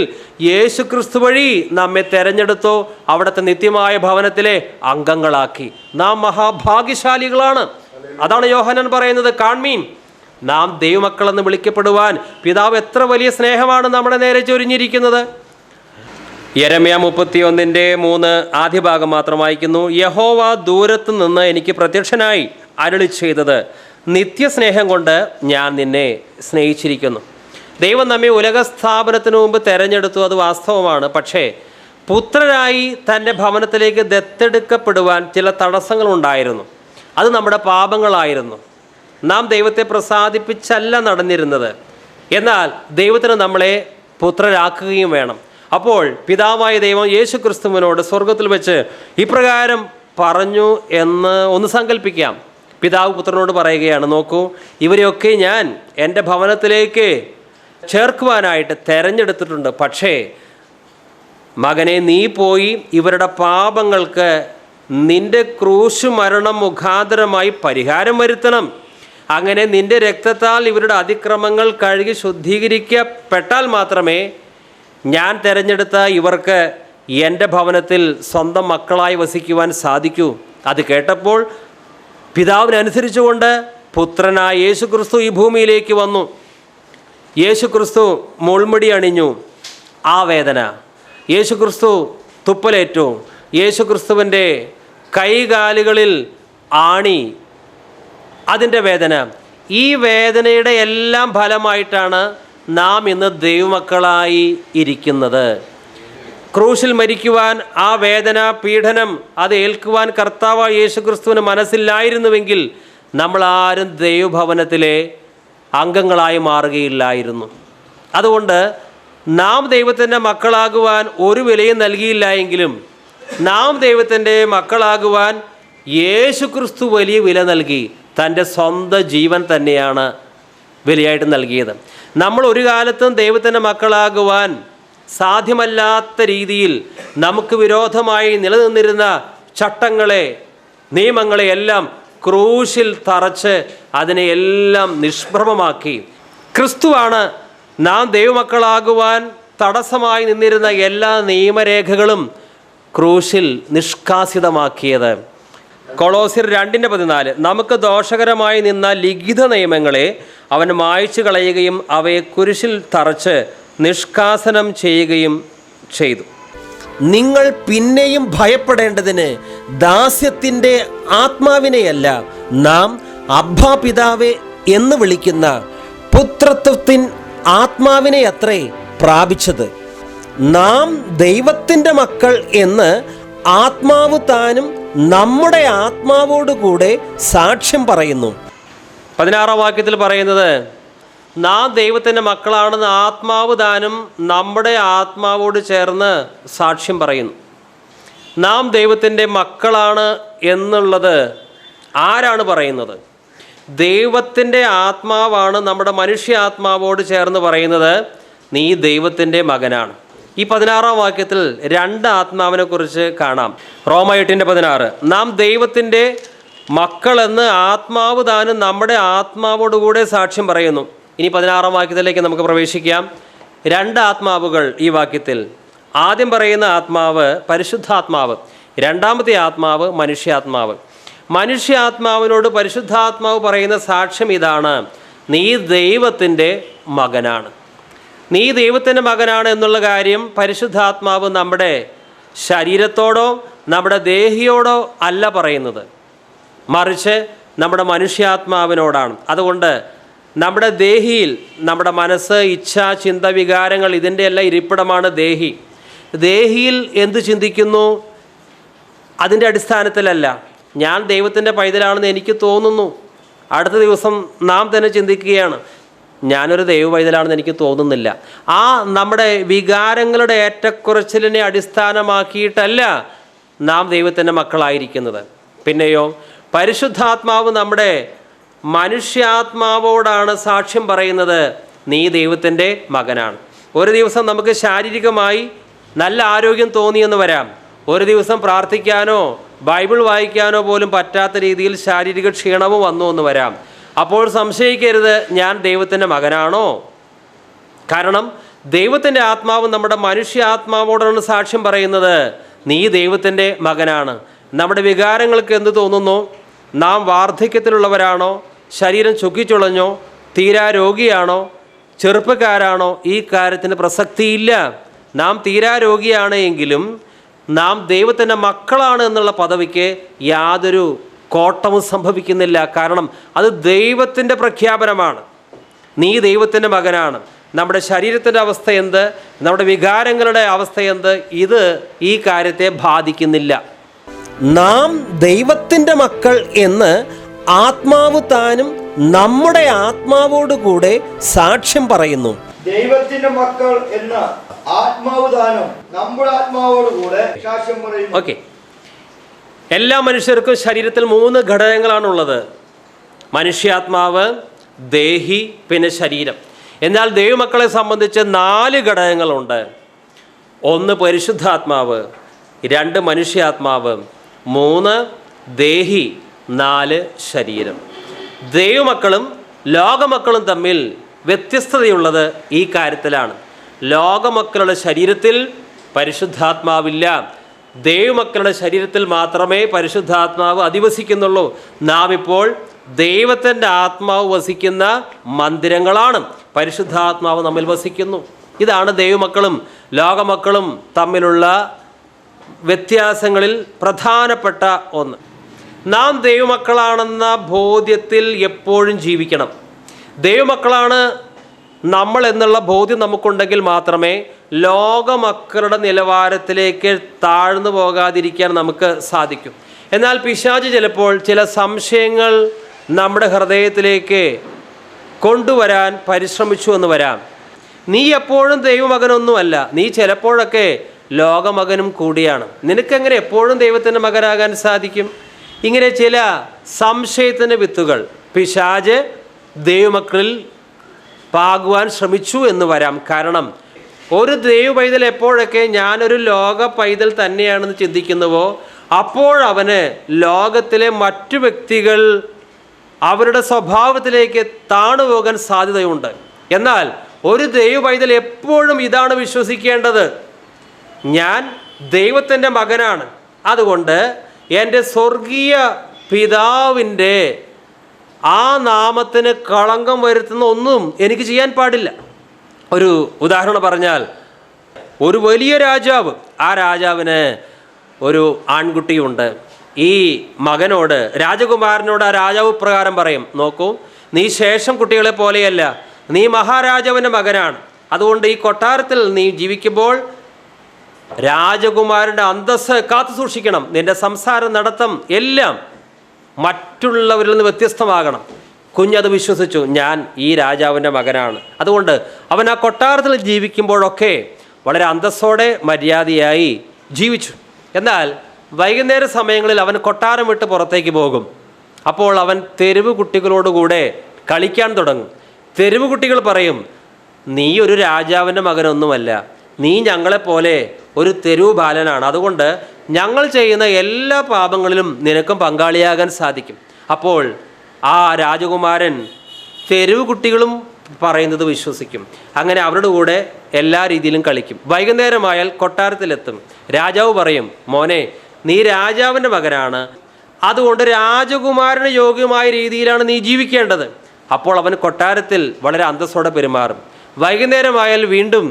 യേശു ക്രിസ്തു വഴി നമ്മെ തെരഞ്ഞെടുത്തോ അവിടുത്തെ നിത്യമായ ഭവനത്തിലെ അംഗങ്ങളാക്കി. നാം മഹാഭാഗ്യശാലികളാണ്. അതാണ് യോഹന്നാൻ പറയുന്നത്, കാൺമീൻ, നാം ദൈവമക്കളെന്ന് വിളിക്കപ്പെടുവാൻ പിതാവ് എത്ര വലിയ സ്നേഹമാണ് നമ്മുടെ നേരെ ചൊരിഞ്ഞിരിക്കുന്നത്. യെരമ്യ 31:3 ആദ്യ ഭാഗം മാത്രം വായിക്കുന്നു. യഹോവ ദൂരത്ത് നിന്ന് എനിക്ക് പ്രത്യക്ഷനായി അരുളി ചെയ്തത്, നിത്യസ്നേഹം കൊണ്ട് ഞാൻ നിന്നെ സ്നേഹിച്ചിരിക്കുന്നു. ദൈവം നമ്മെ ഉലകസ്ഥാപനത്തിന് മുമ്പ് തെരഞ്ഞെടുത്തു, അത് വാസ്തവമാണ്. പക്ഷേ പുത്രരായി തൻ്റെ ഭവനത്തിലേക്ക് ദത്തെടുക്കപ്പെടുവാൻ ചില തടസ്സങ്ങളുണ്ടായിരുന്നു. അത് നമ്മുടെ പാപങ്ങളായിരുന്നു. നാം ദൈവത്തെ പ്രസാദിപ്പിച്ചല്ല നടന്നിരുന്നത്. എന്നാൽ ദൈവത്തിന് നമ്മളെ പുത്രരാക്കുകയും വേണം. അപ്പോൾ പിതാവായ ദൈവം യേശു ക്രിസ്തുവിനോട് സ്വർഗത്തിൽ വെച്ച് ഇപ്രകാരം പറഞ്ഞു എന്ന് ഒന്ന് സങ്കല്പിക്കാം. പിതാവ് പുത്രനോട് പറയുകയാണ്, നോക്കൂ, ഇവരെയൊക്കെ ഞാൻ എൻ്റെ ഭവനത്തിലേക്ക് ചേർക്കുവാനായിട്ട് തെരഞ്ഞെടുത്തിട്ടുണ്ട്. പക്ഷേ മകനെ, നീ പോയി ഇവരുടെ പാപങ്ങൾക്ക് നിന്റെ ക്രൂശ് മരണം മുഖാന്തരമായി പരിഹാരം വരുത്തണം. അങ്ങനെ നിന്റെ രക്തത്താൽ ഇവരുടെ അതിക്രമങ്ങൾ കഴുകി ശുദ്ധീകരിക്കപ്പെട്ടാൽ മാത്രമേ ഞാൻ തിരഞ്ഞെടുത്ത ഇവർക്ക് എൻ്റെ ഭവനത്തിൽ സ്വന്തം മക്കളായി വസിക്കുവാൻ സാധിക്കൂ. അത് കേട്ടപ്പോൾ പിതാവിനനുസരിച്ചുകൊണ്ട് പുത്രനായ യേശുക്രിസ്തു ഈ ഭൂമിയിലേക്ക് വന്നു. യേശുക്രിസ്തു മുൾമുടി അണിഞ്ഞു. ആ വേദന, യേശുക്രിസ്തു തുപ്പലേറ്റു, യേശുക്രിസ്തുവിൻ്റെ കൈകാലുകളിൽ ആണി, അതിൻ്റെ വേദന, ഈ വേദനയുടെ എല്ലാം ഫലമായിട്ടാണ് നാം ഇന്ന് ദൈവമക്കളായി ഇരിക്കുന്നത്. ക്രൂശിൽ മരിക്കുവാൻ, ആ വേദന, പീഡനം അത് ഏൽക്കുവാൻ കർത്താവായ യേശുക്രിസ്തുവിന് മനസ്സില്ലായിരുന്നുവെങ്കിൽ നമ്മളാരും ദൈവഭവനത്തിലെ അംഗങ്ങളായി മാറുകയില്ലായിരുന്നു. അതുകൊണ്ട് നാം ദൈവത്തിൻ്റെ മക്കളാകുവാൻ ഒരു വിലയും നൽകിയില്ല എങ്കിലും നാം ദൈവത്തിൻ്റെ മക്കളാകുവാൻ യേശുക്രിസ്തു വലിയ വില നൽകി. തൻ്റെ സ്വന്തം ജീവൻ തന്നെയാണ് വിലയായിട്ട് നൽകിയത്. നമ്മൾ ഒരു കാലത്തും ദൈവത്തിൻ്റെ മക്കളാകുവാൻ സാധ്യമല്ലാത്ത രീതിയിൽ നമുക്ക് വിരോധമായി നിലനിന്നിരുന്ന ചട്ടങ്ങളെ, നിയമങ്ങളെ എല്ലാം ക്രൂശിൽ തറച്ച് അതിനെയെല്ലാം നിഷ്പ്രഭമാക്കി. ക്രിസ്തുവാണ് നാം ദൈവമക്കളാകുവാൻ തടസ്സമായി നിന്നിരുന്ന എല്ലാ നിയമരേഖകളും ക്രൂശിൽ നിഷ്കാസിതമാക്കിയത്. കൊളോസ്യർ 2:14 നമുക്ക് ദോഷകരമായി നിന്ന ലിഖിത നിയമങ്ങളെ അവൻ മായ്ച്ചു കളയുകയും അവയെ കുരിശിൽ തറച്ച് നിഷ്കാസനം ചെയ്യുകയും ചെയ്തു. നിങ്ങൾ പിന്നെയും ഭയപ്പെടേണ്ടതിന് ദാസ്യത്തിൻ്റെ ആത്മാവിനെയല്ല, നാം അബ്ബാ പിതാവേ എന്ന് വിളിക്കുന്ന പുത്രത്വത്തിൻ ആത്മാവിനെ അത്രേ പ്രാപിച്ചത്. നാം ദൈവത്തിൻ്റെ മക്കൾ എന്ന് ആത്മാവ് താനും നമ്മുടെ ആത്മാവോടുകൂടെ സാക്ഷ്യം പറയുന്നു. 16-ാം വാക്യത്തിൽ പറയുന്നത്, നാം ദൈവത്തിൻ്റെ മക്കളാണെന്ന് ആത്മാവ് താനും നമ്മുടെ ആത്മാവോട് ചേർന്ന് സാക്ഷ്യം പറയുന്നു. നാം ദൈവത്തിൻ്റെ മക്കളാണ് എന്നുള്ളത് ആരാണ് പറയുന്നത്? ദൈവത്തിൻ്റെ ആത്മാവാണ് നമ്മുടെ മനുഷ്യ ആത്മാവോട് ചേർന്ന് പറയുന്നത്, നീ ദൈവത്തിൻ്റെ മകനാണ്. ഈ 16-ാം വാക്യത്തിൽ 2 ആത്മാവിനെ കുറിച്ച് കാണാം. റോമ 8:16 നാം ദൈവത്തിൻ്റെ മക്കളെന്ന് ആത്മാവ് താനും നമ്മുടെ ആത്മാവോടുകൂടെ സാക്ഷ്യം പറയുന്നു. ഇനി 16-ാം വാക്യത്തിലേക്ക് നമുക്ക് പ്രവേശിക്കാം. 2 ആത്മാവുകൾ ഈ വാക്യത്തിൽ. ആദ്യം പറയുന്ന ആത്മാവ് പരിശുദ്ധാത്മാവ്, രണ്ടാമത്തെ ആത്മാവ് മനുഷ്യാത്മാവ്. മനുഷ്യാത്മാവിനോട് പരിശുദ്ധാത്മാവ് പറയുന്ന സാക്ഷ്യം ഇതാണ്, നീ ദൈവത്തിൻ്റെ മകനാണ്. നീ ദൈവത്തിൻ്റെ മകനാണ് എന്നുള്ള കാര്യം പരിശുദ്ധാത്മാവ് നമ്മുടെ ശരീരത്തോടോ നമ്മുടെ ദേഹിയോടോ അല്ല പറയുന്നത്, മറിച്ച് നമ്മുടെ മനുഷ്യാത്മാവിനോടാണ്. അതുകൊണ്ട് നമ്മുടെ ദേഹിയിൽ നമ്മുടെ മനസ്സ്, ഇച്ഛ, ചിന്ത, വികാരങ്ങൾ ഇതിൻ്റെ എല്ലാം ഇരിപ്പിടമാണ് ദേഹി. ദേഹിയിൽ എന്ത് ചിന്തിക്കുന്നു അതിൻ്റെ അടിസ്ഥാനത്തിലല്ല. ഞാൻ ദൈവത്തിൻ്റെ പൈതലാണെന്ന് എനിക്ക് തോന്നുന്നു, അടുത്ത ദിവസം നാം തന്നെ ചിന്തിക്കുകയാണ് ഞാനൊരു ദൈവ പൈതലാണെന്ന് എനിക്ക് തോന്നുന്നില്ല. ആ നമ്മുടെ വികാരങ്ങളുടെ ഏറ്റക്കുറച്ചിലിനെ അടിസ്ഥാനമാക്കിയിട്ടല്ല നാം ദൈവത്തിൻ്റെ മക്കളായിരിക്കുന്നത്. പിന്നെയോ പരിശുദ്ധാത്മാവ് നമ്മുടെ മനുഷ്യാത്മാവോടാണ് സാക്ഷ്യം പറയുന്നത്, നീ ദൈവത്തിൻ്റെ മകനാണ്. ഒരു ദിവസം നമുക്ക് ശാരീരികമായി നല്ല ആരോഗ്യം തോന്നിയെന്ന് വരാം, ഒരു ദിവസം പ്രാർത്ഥിക്കാനോ ബൈബിൾ വായിക്കാനോ പോലും പറ്റാത്ത രീതിയിൽ ശാരീരിക ക്ഷീണവും വന്നു എന്ന് വരാം. അപ്പോൾ സംശയിക്കരുത്, ഞാൻ ദൈവത്തിൻ്റെ മകനാണോ? കാരണം ദൈവത്തിൻ്റെ ആത്മാവ് നമ്മുടെ മനുഷ്യാത്മാവോടാണ് സാക്ഷ്യം പറയുന്നത്, നീ ദൈവത്തിൻ്റെ മകനാണ്. നമ്മുടെ വികാരങ്ങൾക്ക് എന്ത് തോന്നുന്നു? നാം വാർദ്ധക്യത്തിലുള്ളവരാണോ? ശരീരം ചുക്കിച്ചുളഞ്ഞോ? തീരാ രോഗിയാണോ? ചെറുപ്പക്കാരാണോ? ഈ കാര്യത്തിന് പ്രസക്തിയില്ല. നാം തീരാ രോഗിയാണ് എങ്കിലും നാം ദൈവത്തിൻ്റെ മക്കളാണ് എന്നുള്ള പദവിക്ക് യാതൊരു കോട്ടവും സംഭവിക്കുന്നില്ല. കാരണം അത് ദൈവത്തിൻ്റെ പ്രഖ്യാപനമാണ്, നീ ദൈവത്തിൻ്റെ മകനാണ്. നമ്മുടെ ശരീരത്തിൻ്റെ അവസ്ഥ എന്ത്, നമ്മുടെ വികാരങ്ങളുടെ അവസ്ഥ എന്ത്, ഇത് ഈ കാര്യത്തെ ബാധിക്കുന്നില്ല. നാം ദൈവത്തിൻ്റെ മക്കൾ എന്ന് ആത്മാവ് താനും നമ്മുടെ ആത്മാവോടുകൂടെ സാക്ഷ്യം പറയുന്നു. ദൈവത്തിന്റെ മക്കൾ എന്ന ആത്മാവ് താനും നമ്മുടെ ആത്മാവോടുകൂടെ സാക്ഷ്യം പറയുന്നു. ഓക്കെ, എല്ലാ മനുഷ്യർക്കും ശരീരത്തിൽ 3 ഘടകങ്ങളാണുള്ളത്: മനുഷ്യാത്മാവ്, ദേഹി, പിന്നെ ശരീരം. എന്നാൽ ദൈവമക്കളെ സംബന്ധിച്ച് 4 ഘടകങ്ങളുണ്ട്. ഒന്ന് പരിശുദ്ധാത്മാവ്, 2 മനുഷ്യാത്മാവ്, 3 ദേഹി, 4 ശരീരം. ദൈവമക്കളും ലോകമക്കളും തമ്മിൽ വ്യത്യസ്തതയുള്ളത് ഈ കാര്യത്തിലാണ്. ലോകമക്കളുടെ ശരീരത്തിൽ പരിശുദ്ധാത്മാവില്ല. ദൈവമക്കളുടെ ശരീരത്തിൽ മാത്രമേ പരിശുദ്ധാത്മാവ് അധിവസിക്കുന്നുള്ളൂ. നാം ഇപ്പോൾ ദൈവത്തിൻ്റെ ആത്മാവ് വസിക്കുന്ന മന്ദിരങ്ങളാണ്. പരിശുദ്ധാത്മാവ് നമ്മിൽ വസിക്കുന്നു. ഇതാണ് ദൈവമക്കളും ലോകമക്കളും തമ്മിലുള്ള വ്യത്യാസങ്ങളിൽ പ്രധാനപ്പെട്ട ഒന്ന്. നാം ദൈവമക്കളാണെന്ന ബോധ്യത്തിൽ എപ്പോഴും ജീവിക്കണം. ദൈവമക്കളാണ് നമ്മൾ എന്നുള്ള ബോധ്യം നമുക്കുണ്ടെങ്കിൽ മാത്രമേ ലോകമക്കളുടെ നിലവാരത്തിലേക്ക് താഴ്ന്നു പോകാതിരിക്കാൻ നമുക്ക് സാധിക്കും. എന്നാൽ പിശാച് ചിലപ്പോൾ ചില സംശയങ്ങൾ നമ്മുടെ ഹൃദയത്തിലേക്ക് കൊണ്ടുവരാൻ പരിശ്രമിച്ചു എന്ന് വരാം. നീ എപ്പോഴും ദൈവമകനൊന്നുമല്ല, നീ ചിലപ്പോഴൊക്കെ ലോകമകനും കൂടിയാണ്. നിനക്കെങ്ങനെ എപ്പോഴും ദൈവത്തിൻ്റെ മകനാകാൻ സാധിക്കും? ഇങ്ങനെ ചില സംശയത്തിൻ്റെ വിത്തുകൾ പിശാച് ദൈവമക്കളിൽ പാകുവാൻ ശ്രമിച്ചു എന്ന് വരാം. കാരണം ഒരു ദൈവ പൈതൽ എപ്പോഴൊക്കെ ഞാനൊരു ലോക പൈതൽ തന്നെയാണെന്ന് ചിന്തിക്കുന്നുവോ അപ്പോഴവന് ലോകത്തിലെ മറ്റു വ്യക്തികൾ അവരുടെ സ്വഭാവത്തിലേക്ക് താണുപോകാൻ സാധ്യതയുണ്ട്. എന്നാൽ ഒരു ദൈവ പൈതൽ എപ്പോഴും ഇതാണ് വിശ്വസിക്കേണ്ടത്: ഞാൻ ദൈവത്തിൻ്റെ മകനാണ്, അതുകൊണ്ട് എൻ്റെ സ്വർഗീയ പിതാവിൻ്റെ ആ നാമത്തിന് കളങ്കം വരുത്തുന്ന ഒന്നും എനിക്ക് ചെയ്യാൻ പാടില്ല. ഒരു ഉദാഹരണം പറഞ്ഞാൽ, ഒരു വലിയ രാജാവ്, ആ രാജാവിന് ഒരു ആൺകുട്ടിയുണ്ട്. ഈ മകനോട്, രാജകുമാരനോട് ആ രാജാവ് പ്രകാരം പറയും, നോക്കൂ, നീ ശേഷം കുട്ടികളെ പോലെയല്ല, നീ മഹാരാജാവിൻ്റെ മകനാണ്. അതുകൊണ്ട് ഈ കൊട്ടാരത്തിൽ നീ ജീവിക്കുമ്പോൾ രാജകുമാരൻ്റെ അന്തസ്സ് കാത്തു സൂക്ഷിക്കണം. നിന്റെ സംസാരം, നടത്തം എല്ലാം മറ്റുള്ളവരിൽ നിന്ന് വ്യത്യസ്തമാകണം. കുഞ്ഞത് വിശ്വസിച്ചു, ഞാൻ ഈ രാജാവിൻ്റെ മകനാണ്. അതുകൊണ്ട് അവൻ ആ കൊട്ടാരത്തിൽ ജീവിക്കുമ്പോഴൊക്കെ വളരെ അന്തസ്സോടെ മര്യാദയായി ജീവിച്ചു. എന്നാൽ വൈകുന്നേര സമയങ്ങളിൽ അവൻ കൊട്ടാരം വിട്ട് പുറത്തേക്ക് പോകും. അപ്പോൾ അവൻ തെരുവ് കുട്ടികളോടുകൂടെ കളിക്കാൻ തുടങ്ങും. തെരുവ് കുട്ടികൾ പറയും, നീ ഒരു രാജാവിൻ്റെ മകനൊന്നുമല്ല, നീ ഞങ്ങളെപ്പോലെ ഒരു തെരുവ് ബാലനാണ്. അതുകൊണ്ട് ഞങ്ങൾ ചെയ്യുന്ന എല്ലാ പാപങ്ങളിലും നിനക്കും പങ്കാളിയാകാൻ സാധിക്കും. അപ്പോൾ ആ രാജകുമാരൻ തെരുവ് കുട്ടികളും പറയുന്നത് വിശ്വസിക്കും. അങ്ങനെ അവരുടെ കൂടെ എല്ലാ രീതിയിലും കളിക്കും. വൈകുന്നേരമായാൽ കൊട്ടാരത്തിലെത്തും. രാജാവ് പറയും, മോനെ, നീ രാജാവിൻ്റെ മകനാണ്, അതുകൊണ്ട് രാജകുമാരന് യോഗ്യമായ രീതിയിലാണ് നീ ജീവിക്കേണ്ടത്. അപ്പോൾ അവൻ കൊട്ടാരത്തിൽ വളരെ അന്തസ്സോടെ പെരുമാറും. വൈകുന്നേരമായാൽ വീണ്ടും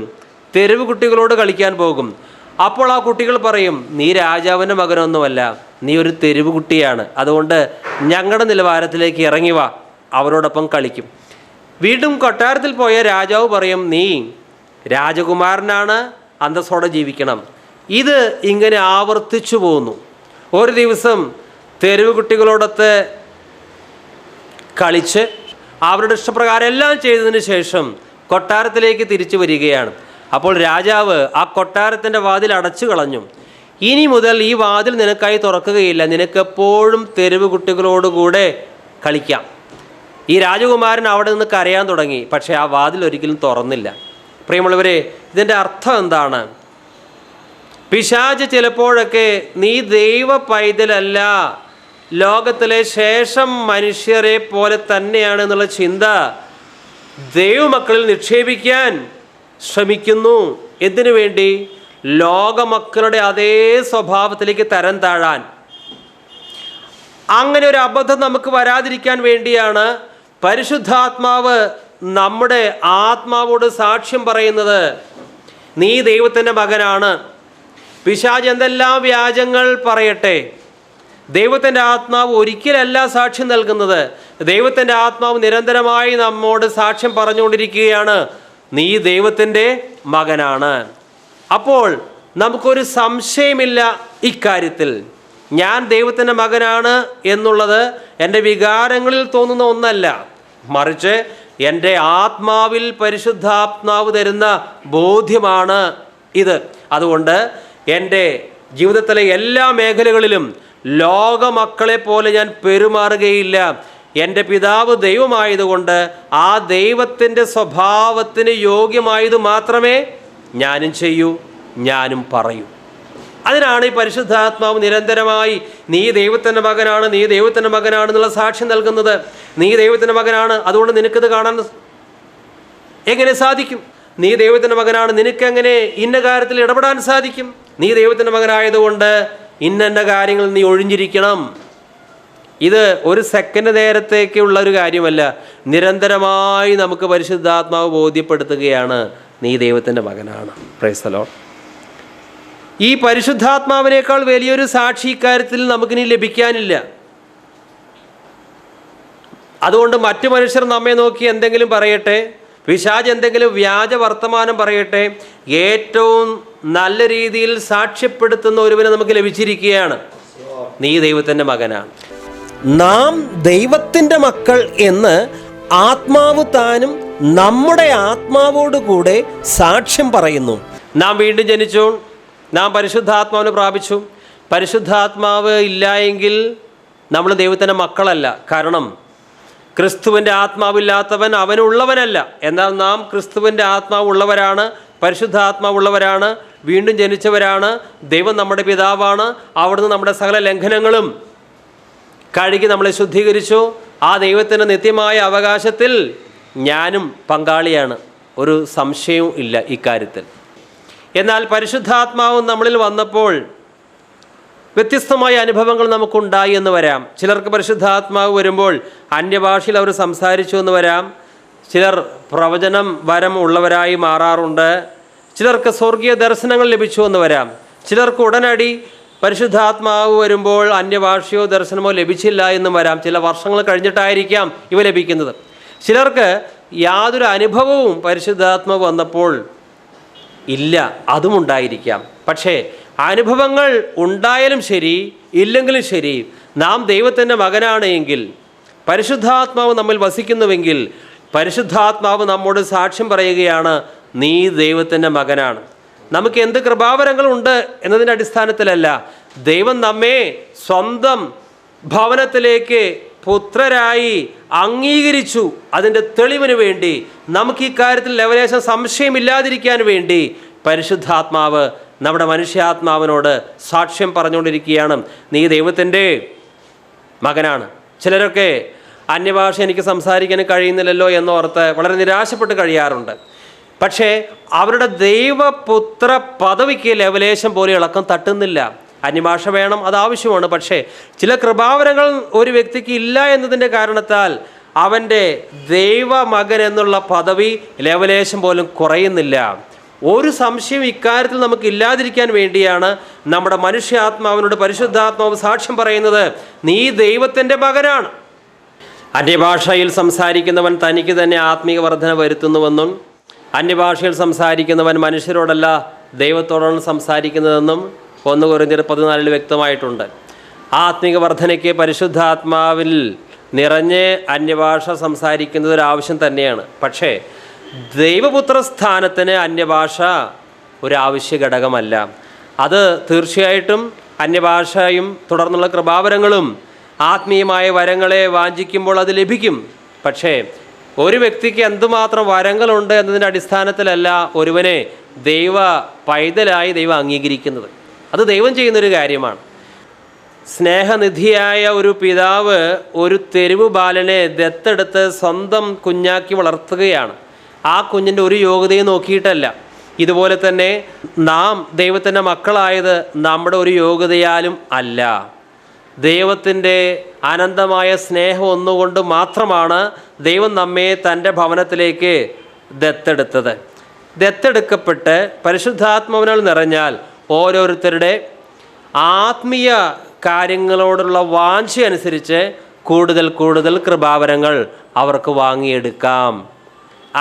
തെരുവ് കുട്ടികളോട് കളിക്കാൻ പോകും. അപ്പോൾ ആ കുട്ടികൾ പറയും, നീ രാജാവിൻ്റെ മകനൊന്നുമല്ല, നീ ഒരു തെരുവ് കുട്ടിയാണ്, അതുകൊണ്ട് ഞങ്ങളുടെ നിലവാരത്തിലേക്ക് ഇറങ്ങി വാ. അവരോടൊപ്പം കളിക്കും. വീണ്ടും കൊട്ടാരത്തിൽ പോയ രാജാവ് പറയും, നീ രാജകുമാരനാണ്, അന്തസ്സോടെ ജീവിക്കണം. ഇത് ഇങ്ങനെ ആവർത്തിച്ചു പോകുന്നു. ഒരു ദിവസം തെരുവ് കുട്ടികളോടൊത്ത് കളിച്ച് അവരുടെ ഇഷ്ടപ്രകാരം എല്ലാം ചെയ്തതിന് ശേഷം കൊട്ടാരത്തിലേക്ക് തിരിച്ചു വരികയാണ്. അപ്പോൾ രാജാവ് ആ കൊട്ടാരത്തിൻ്റെ വാതിൽ അടച്ചു കളഞ്ഞു. ഇനി മുതൽ ഈ വാതിൽ നിനക്കായി തുറക്കുകയില്ല, നിനക്കെപ്പോഴും തെരുവ് കുട്ടികളോടുകൂടെ കളിക്കാം. ഈ രാജകുമാരൻ അവിടെ നിന്ന് കരയാൻ തുടങ്ങി. പക്ഷേ ആ വാതിൽ ഒരിക്കലും തുറന്നില്ല. പ്രിയമുള്ളവരെ, ഇതിൻ്റെ അർത്ഥം എന്താണ്? പിശാച് ചിലപ്പോഴൊക്കെ നീ ദൈവ പൈതലല്ല, ലോകത്തിലെ ശേഷം മനുഷ്യരെ പോലെ തന്നെയാണ് എന്നുള്ള ചിന്ത ദൈവമക്കളിൽ നിക്ഷേപിക്കാൻ ശ്രമിക്കുന്നു. എന്തിനു വേണ്ടി? ലോകമക്കളുടെ അതേ സ്വഭാവത്തിലേക്ക് തരം താഴാൻ. അങ്ങനെ ഒരു അബദ്ധം നമുക്ക് വരാതിരിക്കാൻ വേണ്ടിയാണ് പരിശുദ്ധാത്മാവ് നമ്മുടെ ആത്മാവോട് സാക്ഷ്യം പറയുന്നത്, നീ ദൈവത്തിൻ്റെ മകനാണ്. പിശാച് എന്തെല്ലാം വ്യാജങ്ങൾ പറയട്ടെ, ദൈവത്തിൻ്റെ ആത്മാവ് ഒരിക്കലല്ല സാക്ഷ്യം നൽകുന്നത്. ദൈവത്തിൻ്റെ ആത്മാവ് നിരന്തരമായി നമ്മോട് സാക്ഷ്യം പറഞ്ഞുകൊണ്ടിരിക്കുകയാണ്, നീ ദൈവത്തിൻ്റെ മകനാണ്. അപ്പോൾ നമുക്കൊരു സംശയമില്ല ഇക്കാര്യത്തിൽ. ഞാൻ ദൈവത്തിൻ്റെ മകനാണ് എന്നുള്ളത് എൻ്റെ വികാരങ്ങളിൽ തോന്നുന്ന ഒന്നല്ല, മറിച്ച് എൻ്റെ ആത്മാവിൽ പരിശുദ്ധാത്മാവ് തരുന്ന ബോധ്യമാണ് ഇത്. അതുകൊണ്ട് എൻ്റെ ജീവിതത്തിലെ എല്ലാ മേഖലകളിലും ലോകമക്കളെ പോലെ ഞാൻ പെരുമാറുകയില്ല. എൻ്റെ പിതാവ് ദൈവമായതുകൊണ്ട് ആ ദൈവത്തിൻ്റെ സ്വഭാവത്തിന് യോഗ്യമായത് മാത്രമേ ഞാനും ചെയ്യൂ. ഞാനും പറയും. അതിനാണ് ഈ പരിശുദ്ധാത്മാവ് നിരന്തരമായി നീ ദൈവത്തിൻ്റെ മകനാണ്, നീ ദൈവത്തിൻ്റെ മകനാണ് എന്നുള്ള സാക്ഷ്യം നൽകുന്നത്. നീ ദൈവത്തിൻ്റെ മകനാണ്, അതുകൊണ്ട് നിനക്കിത് കാണാൻ എങ്ങനെ സാധിക്കും? നീ ദൈവത്തിൻ്റെ മകനാണ്, നിനക്കെങ്ങനെ ഇന്ന കാര്യത്തിൽ ഇടപെടാൻ സാധിക്കും? നീ ദൈവത്തിൻ്റെ മകനായതുകൊണ്ട് ഇന്ന കാര്യങ്ങൾ നീ ഒഴിഞ്ഞിരിക്കണം. ഇത് ഒരു സെക്കൻഡ് നേരത്തേക്കുള്ള ഒരു കാര്യമല്ല. നിരന്തരമായി നമുക്ക് പരിശുദ്ധാത്മാവ് ബോധ്യപ്പെടുത്തുകയാണ് നീ ദൈവത്തിൻ്റെ മകനാണ്. Praise the Lord. ഈ പരിശുദ്ധാത്മാവിനേക്കാൾ വലിയൊരു സാക്ഷി ഇക്കാര്യത്തിൽ നമുക്കിനി ലഭിക്കാനില്ല. അതുകൊണ്ട് മറ്റു മനുഷ്യർ നമ്മെ നോക്കി എന്തെങ്കിലും പറയട്ടെ, പിശാച് എന്തെങ്കിലും വ്യാജ വർത്തമാനം പറയട്ടെ, ഏറ്റവും നല്ല രീതിയിൽ സാക്ഷ്യപ്പെടുത്തുന്ന ഒരുവനെ നമുക്ക് ലഭിച്ചിരിക്കുകയാണ്. നീ ദൈവത്തിൻ്റെ മകനാണ്. നാം ദൈവത്തിൻ്റെ മക്കൾ എന്ന് ആത്മാവ് താനും നമ്മുടെ ആത്മാവോടുകൂടെ സാക്ഷ്യം പറയുന്നു. നാം വീണ്ടും ജനിച്ചു, നാം പരിശുദ്ധാത്മാവിനെ പ്രാപിച്ചു. പരിശുദ്ധാത്മാവ് ഇല്ല എങ്കിൽ നമ്മൾ ദൈവത്തിൻ്റെ മക്കളല്ല. കാരണം ക്രിസ്തുവിൻ്റെ ആത്മാവില്ലാത്തവൻ അവനുള്ളവനല്ല. എന്നാൽ നാം ക്രിസ്തുവിൻ്റെ ആത്മാവുള്ളവരാണ്, പരിശുദ്ധാത്മാവുള്ളവരാണ്, വീണ്ടും ജനിച്ചവരാണ്. ദൈവം നമ്മുടെ പിതാവാണ്. അവിടുന്ന് നമ്മുടെ സകല ലംഘനങ്ങളും കഴുകി നമ്മളെ ശുദ്ധീകരിച്ചു. ആ ദൈവത്തിൻ്റെ നിത്യമായ അവകാശത്തിൽ ഞാനും പങ്കാളിയാണ്. ഒരു സംശയവും ഇല്ല ഇക്കാര്യത്തിൽ. എന്നാൽ പരിശുദ്ധാത്മാവ് നമ്മളിൽ വന്നപ്പോൾ വ്യത്യസ്തമായ അനുഭവങ്ങൾ നമുക്കുണ്ടായി എന്ന് വരാം. ചിലർക്ക് പരിശുദ്ധാത്മാവ് വരുമ്പോൾ അന്യഭാഷയിൽ അവർ സംസാരിച്ചു എന്ന് വരാം. ചിലർ പ്രവചനം വരം ഉള്ളവരായി മാറാറുണ്ട്. ചിലർക്ക് സ്വർഗീയ ദർശനങ്ങൾ ലഭിച്ചു എന്ന് വരാം. ചിലർക്ക് ഉടനടി പരിശുദ്ധാത്മാവ് വരുമ്പോൾ അന്യഭാഷയോ ദർശനമോ ലഭിച്ചില്ല എന്നും വരാം. ചില വർഷങ്ങൾ കഴിഞ്ഞിട്ടായിരിക്കാം ഇവ ലഭിക്കുന്നത്. ചിലർക്ക് യാതൊരു അനുഭവവും പരിശുദ്ധാത്മാവ് വന്നപ്പോൾ ഇല്ല, അതുമുണ്ടായിരിക്കാം. പക്ഷേ അനുഭവങ്ങൾ ഉണ്ടായാലും ശരി ഇല്ലെങ്കിലും ശരി, നാം ദൈവത്തിൻ്റെ മകനാണ് എങ്കിൽ, പരിശുദ്ധാത്മാവ് നമ്മിൽ വസിക്കുന്നുവെങ്കിൽ, പരിശുദ്ധാത്മാവ് നമ്മോട് സാക്ഷ്യം പറയുകയാണ് നീ ദൈവത്തിൻ്റെ മകനാണ്. നമുക്ക് എന്ത് കൃപാവരങ്ങളുണ്ട് എന്നതിൻ്റെ അടിസ്ഥാനത്തിലല്ല, ദൈവം നമ്മെ സ്വന്തം ഭവനത്തിലേക്ക് പുത്രരായി അംഗീകരിച്ചു. അതിൻ്റെ തെളിവിന് വേണ്ടി, നമുക്ക് ഈ കാര്യത്തിൽ ലേശം സംശയമില്ലാതിരിക്കാൻ വേണ്ടി പരിശുദ്ധാത്മാവ് നമ്മുടെ മനുഷ്യാത്മാവിനോട് സാക്ഷ്യം പറഞ്ഞുകൊണ്ടിരിക്കുകയാണ് നീ ദൈവത്തിൻ്റെ മകനാണ്. ചിലരൊക്കെ അന്യഭാഷ എനിക്ക് സംസാരിക്കാൻ കഴിയുന്നില്ലല്ലോ എന്നോർത്ത് വളരെ നിരാശപ്പെട്ട് കഴിയാറുണ്ട്. പക്ഷേ അവരുടെ ദൈവപുത്ര പദവിക്ക് ലേശം പോലെ ഇളക്കം തട്ടുന്നില്ല. അന്യഭാഷ വേണം, അത് ആവശ്യമാണ്. പക്ഷേ ചില കൃപാവരങ്ങൾ ഒരു വ്യക്തിക്ക് ഇല്ല എന്നതിൻ്റെ കാരണത്താൽ അവൻ്റെ ദൈവമകൻ എന്നുള്ള പദവി ലേശം പോലും കുറയുന്നില്ല. ഒരു സംശയം ഇക്കാര്യത്തിൽ നമുക്ക് ഇല്ലാതിരിക്കാൻ വേണ്ടിയാണ് നമ്മുടെ മനുഷ്യാത്മാവിനോട് പരിശുദ്ധാത്മാവ് സാക്ഷ്യം പറയുന്നത് നീ ദൈവത്തിൻ്റെ മകനാണ്. അന്യഭാഷയിൽ സംസാരിക്കുന്നവൻ തനിക്ക് തന്നെ ആത്മീയ വർധന വരുത്തുന്നുവെന്നും അന്യഭാഷയിൽ സംസാരിക്കുന്നവൻ മനുഷ്യരോടല്ല ദൈവത്തോടാണ് സംസാരിക്കുന്നതെന്നും 1 കൊരിന്ത്യർ 14 വ്യക്തമായിട്ടുണ്ട്. ആത്മീക വർധനയ്ക്ക് പരിശുദ്ധാത്മാവിൽ നിറഞ്ഞ് അന്യഭാഷ സംസാരിക്കുന്നത് ഒരാവശ്യം തന്നെയാണ്. പക്ഷേ ദൈവപുത്ര സ്ഥാനത്തിന് അന്യഭാഷ ഒരാവശ്യ ഘടകമല്ല. അത് തീർച്ചയായിട്ടും അന്യഭാഷയും തുടർന്നുള്ള കൃപാവരങ്ങളും ആത്മീയമായ വരങ്ങളെ വാഞ്ചിക്കുമ്പോൾ അത് ലഭിക്കും. പക്ഷേ ഒരു വ്യക്തിക്ക് എന്തുമാത്രം വരങ്ങളുണ്ട് എന്നതിൻ്റെ അടിസ്ഥാനത്തിലല്ല ഒരുവനെ ദൈവ പൈതലായി ദൈവം അംഗീകരിക്കുന്നത്. അത് ദൈവം ചെയ്യുന്നൊരു കാര്യമാണ്. സ്നേഹനിധിയായ ഒരു പിതാവ് ഒരു തെരുവ് ബാലനെ ദത്തെടുത്ത് സ്വന്തം കുഞ്ഞാക്കി വളർത്തുകയാണ്. ആ കുഞ്ഞിൻ്റെ ഒരു യോഗ്യതയും നോക്കിയിട്ടല്ല. ഇതുപോലെ തന്നെ നാം ദൈവത്തിൻ്റെ മക്കളായത് നമ്മുടെ ഒരു യോഗ്യതയാലും അല്ല. ദൈവത്തിൻ്റെ അനന്തമായ സ്നേഹം ഒന്നുകൊണ്ട് മാത്രമാണ് ദൈവം നമ്മെ തൻ്റെ ഭവനത്തിലേക്ക് ദത്തെടുത്തത്. ദത്തെടുക്കപ്പെട്ട് പരിശുദ്ധാത്മാവിനാൽ നിറഞ്ഞാൽ ഓരോരുത്തരുടെ ആത്മീയ കാര്യങ്ങളോടുള്ള വാഞ്ച അനുസരിച്ച് കൂടുതൽ കൂടുതൽ കൃപാവരങ്ങൾ അവർക്ക് വാങ്ങിയെടുക്കാം.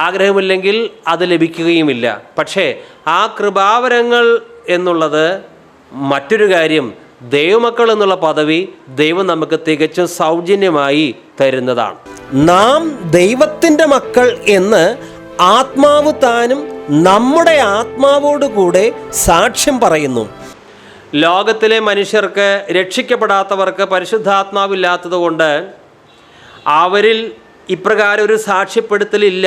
ആഗ്രഹമില്ലെങ്കിൽ അത് ലഭിക്കുകയുമില്ല. പക്ഷേ ആ കൃപാവരങ്ങൾ എന്നുള്ളത് മറ്റൊരു കാര്യം, ദൈവമക്കൾ എന്നുള്ള പദവി ദൈവം നമുക്ക് തികച്ചും സൗജന്യമായി തരുന്നതാണ്. നാം ദൈവത്തിൻ്റെ മക്കൾ എന്ന് ആത്മാവ് താനും നമ്മുടെ ആത്മാവോടുകൂടെ സാക്ഷ്യം പറയുന്നു. ലോകത്തിലെ മനുഷ്യർക്ക്, രക്ഷിക്കപ്പെടാത്തവർക്ക് പരിശുദ്ധാത്മാവില്ലാത്തത് കൊണ്ട് അവരിൽ ഇപ്രകാരം ഒരു സാക്ഷ്യപ്പെടുത്തലില്ല.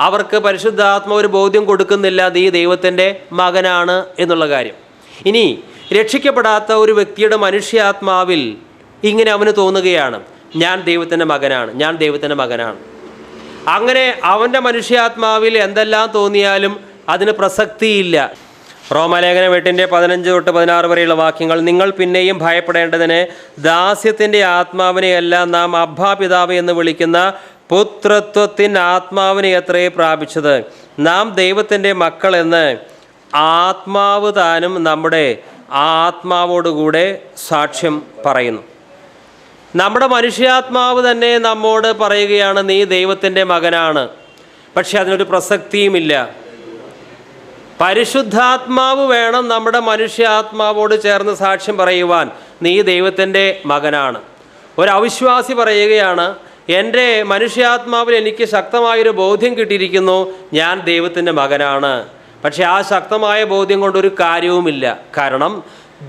അവർക്ക് പരിശുദ്ധാത്മ ഒരു ബോധ്യം കൊടുക്കുന്നില്ല നീ ദൈവത്തിൻ്റെ മകനാണ് എന്നുള്ള കാര്യം. ഇനി രക്ഷിക്കപ്പെടാത്ത ഒരു വ്യക്തിയുടെ മനുഷ്യാത്മാവിൽ ഇങ്ങനെ അവന് തോന്നുകയാണ്, ഞാൻ ദൈവത്തിൻ്റെ മകനാണ്, ഞാൻ ദൈവത്തിൻ്റെ മകനാണ്. അങ്ങനെ അവൻ്റെ മനുഷ്യാത്മാവിൽ എന്തെല്ലാം തോന്നിയാലും അതിന് പ്രസക്തിയില്ല. റോമാലേഖനം 8:15-16 വരെയുള്ള വാക്യങ്ങൾ, നിങ്ങൾ പിന്നെയും ഭയപ്പെടേണ്ടതിന് ദാസ്യത്തിൻ്റെ ആത്മാവിനെയല്ല നാം അബ്ബാ പിതാവ് എന്ന് വിളിക്കുന്ന പുത്രത്വത്തിൻ്റെ ആത്മാവിനെ എത്രയേ പ്രാപിച്ചത്. നാം ദൈവത്തിൻ്റെ മക്കളെന്ന് ആത്മാവ് താനും നമ്മുടെ ആത്മാവോടുകൂടെ സാക്ഷ്യം പറയുന്നു. നമ്മുടെ മനുഷ്യാത്മാവ് തന്നെ നമ്മോട് പറയുകയാണ് നീ ദൈവത്തിൻ്റെ മകനാണ്. പക്ഷെ അതിനൊരു പ്രസക്തിയുമില്ല. പരിശുദ്ധാത്മാവ് വേണം നമ്മുടെ മനുഷ്യാത്മാവോട് ചേർന്ന് സാക്ഷ്യം പറയുവാൻ, നീ ദൈവത്തിൻ്റെ മകനാണ്. ഒരു അവിശ്വാസി പറയുകയാണ്, എൻ്റെ മനുഷ്യാത്മാവിൽ എനിക്ക് ശക്തമായൊരു ബോധ്യം കിട്ടിയിരിക്കുന്നു, ഞാൻ ദൈവത്തിൻ്റെ മകനാണ്. പക്ഷെ ആ ശക്തമായ ബോധ്യം കൊണ്ടൊരു കാര്യവുമില്ല. കാരണം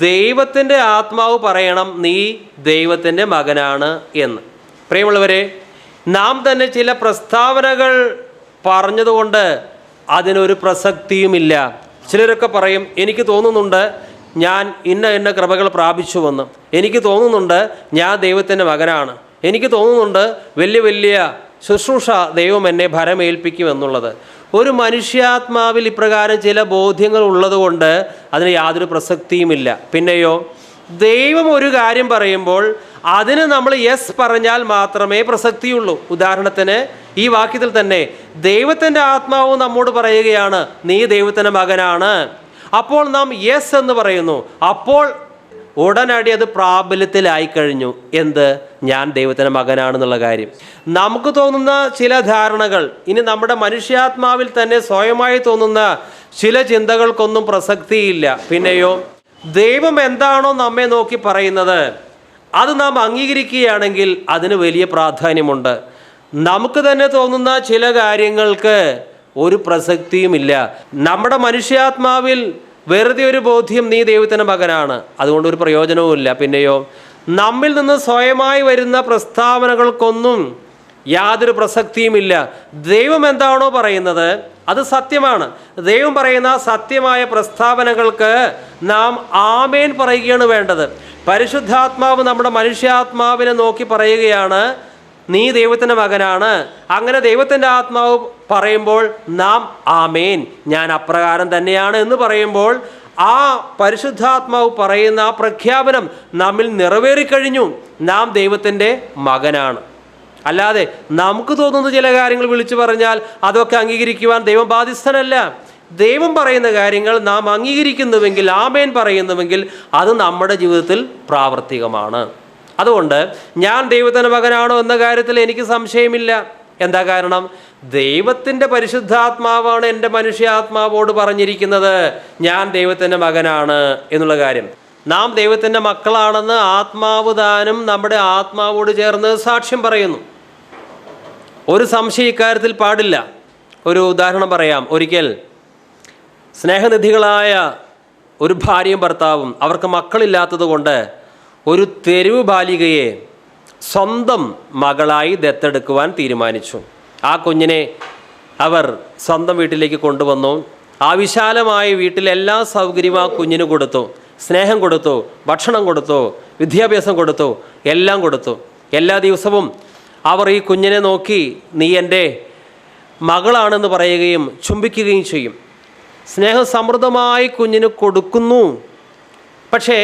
ദൈവത്തിൻ്റെ ആത്മാവ് പറയണം നീ ദൈവത്തിൻ്റെ മകനാണ് എന്ന്. പ്രിയമുള്ളവരെ, നാം തന്നെ ചില പ്രസ്താവനകൾ പറഞ്ഞതുകൊണ്ട് അതിനൊരു പ്രസക്തിയുമില്ല. ചിലരൊക്കെ പറയും, എനിക്ക് തോന്നുന്നുണ്ട് ഞാൻ ഇന്ന കൃപകൾ പ്രാപിച്ചുവെന്ന്, എനിക്ക് തോന്നുന്നുണ്ട് ഞാൻ ദൈവത്തിൻ്റെ മകനാണ്, എനിക്ക് തോന്നുന്നുണ്ട് വലിയ വലിയ ശുശ്രൂഷ ദൈവം എന്നെ ഭരമേൽപ്പിക്കുമെന്നുള്ളത്. ഒരു മനുഷ്യാത്മാവിൽ ഇപ്രകാരം ചില ബോധ്യങ്ങൾ ഉള്ളതുകൊണ്ട് അതിന് യാതൊരു പ്രസക്തിയുമില്ല. പിന്നെയോ ദൈവം ഒരു കാര്യം പറയുമ്പോൾ അതിന് നമ്മൾ യെസ് പറഞ്ഞാൽ മാത്രമേ പ്രസക്തിയുള്ളൂ. ഉദാഹരണത്തിന് ഈ വാക്യത്തിൽ തന്നെ ദൈവത്തിൻ്റെ ആത്മാവ് നമ്മോട് പറയുകയാണ് നീ ദൈവത്തിൻ്റെ മകനാണ്. അപ്പോൾ നാം യെസ് എന്ന് പറയുന്നു. അപ്പോൾ ഉടനടി അത് പ്രാബല്യത്തിലായി കഴിഞ്ഞു. എന്ത്? ഞാൻ ദൈവത്തിൻ്റെ മകനാണെന്നുള്ള കാര്യം. നമുക്ക് തോന്നുന്ന ചില ധാരണകൾ, ഇനി നമ്മുടെ മനുഷ്യാത്മാവിൽ തന്നെ സ്വയമായി തോന്നുന്ന ചില ചിന്തകൾക്കൊന്നും പ്രസക്തിയില്ല. പിന്നെയോ ദൈവം എന്താണോ നമ്മെ നോക്കി പറയുന്നത് അത് നാം അംഗീകരിക്കുകയാണെങ്കിൽ അതിന് വലിയ പ്രാധാന്യമുണ്ട്. നമുക്ക് തന്നെ തോന്നുന്ന ചില കാര്യങ്ങൾക്ക് ഒരു പ്രസക്തിയുമില്ല. നമ്മുടെ മനുഷ്യാത്മാവിൽ വെറുതെ ഒരു ബോധ്യം നീ ദൈവത്തിൻ്റെ മകനാണ്, അതുകൊണ്ടൊരു പ്രയോജനവുമില്ല. പിന്നെയോ നമ്മിൽ നിന്ന് സ്വയമായി വരുന്ന പ്രസ്താവനകൾക്കൊന്നും യാതൊരു പ്രസക്തിയുമില്ല. ദൈവം എന്താണോ പറയുന്നത് അത് സത്യമാണ്. ദൈവം പറയുന്ന സത്യമായ പ്രസ്താവനകൾക്ക് നാം ആമേൻ പറയുകയാണ് വേണ്ടത്. പരിശുദ്ധാത്മാവ് നമ്മുടെ മനുഷ്യാത്മാവിനെ നോക്കി പറയുകയാണ് നീ ദൈവത്തിൻ്റെ മകനാണ്. അങ്ങനെ ദൈവത്തിൻ്റെ ആത്മാവ് പറയുമ്പോൾ നാം ആമേൻ, ഞാൻ അപ്രകാരം തന്നെയാണ് എന്ന് പറയുമ്പോൾ ആ പരിശുദ്ധാത്മാവ് പറയുന്ന ആ പ്രഖ്യാപനം നമ്മിൽ നിറവേറിക്കഴിഞ്ഞു. നാം ദൈവത്തിൻ്റെ മകനാണ്. അല്ലാതെ നമുക്ക് തോന്നുന്ന ചില കാര്യങ്ങൾ വിളിച്ചു പറഞ്ഞാൽ അതൊക്കെ അംഗീകരിക്കുവാൻ ദൈവം ബാധ്യസ്ഥനല്ല. ദൈവം പറയുന്ന കാര്യങ്ങൾ നാം അംഗീകരിക്കുന്നുവെങ്കിൽ, ആമേൻ പറയുന്നുവെങ്കിൽ അത് നമ്മുടെ ജീവിതത്തിൽ പ്രാവർത്തികമാണ്. അതുകൊണ്ട് ഞാൻ ദൈവത്തിൻ്റെ മകനാണോ എന്ന കാര്യത്തിൽ എനിക്ക് സംശയമില്ല. എന്താ കാരണം? ദൈവത്തിൻ്റെ പരിശുദ്ധാത്മാവാണ് എൻ്റെ മനുഷ്യാത്മാവോട് പറഞ്ഞിരിക്കുന്നത് ഞാൻ ദൈവത്തിൻ്റെ മകനാണ് എന്നുള്ള കാര്യം. നാം ദൈവത്തിൻ്റെ മക്കളാണെന്ന് ആത്മാവ് താനും നമ്മുടെ ആത്മാവോട് ചേർന്ന് സാക്ഷ്യം പറയുന്നു. ഒരു സംശയം ഇക്കാര്യത്തിൽ പാടില്ല. ഒരു ഉദാഹരണം പറയാം. ഒരിക്കൽ സ്നേഹനിധികളായ ഒരു ഭാര്യയും ഭർത്താവും അവർക്ക് മക്കളില്ലാത്തത് കൊണ്ട് ഒരു തെരുവ് ബാലികയെ സ്വന്തം മകളായി ദത്തെടുക്കുവാൻ തീരുമാനിച്ചു. ആ കുഞ്ഞിനെ അവർ സ്വന്തം വീട്ടിലേക്ക് കൊണ്ടുവന്നു. ആ വിശാലമായ വീട്ടിൽ എല്ലാ സൗകര്യവും ആ കുഞ്ഞിന് കൊടുത്തു. സ്നേഹം കൊടുത്തു, ഭക്ഷണം കൊടുത്തു, വിദ്യാഭ്യാസം കൊടുത്തു, എല്ലാം കൊടുത്തു. എല്ലാ ദിവസവും അവർ ഈ കുഞ്ഞിനെ നോക്കി നീ എൻ്റെ മകളാണെന്ന് പറയുകയും ചുംബിക്കുകയും ചെയ്യും. സ്നേഹം സമൃദ്ധമായി കുഞ്ഞിന് കൊടുക്കുന്നു. പക്ഷേ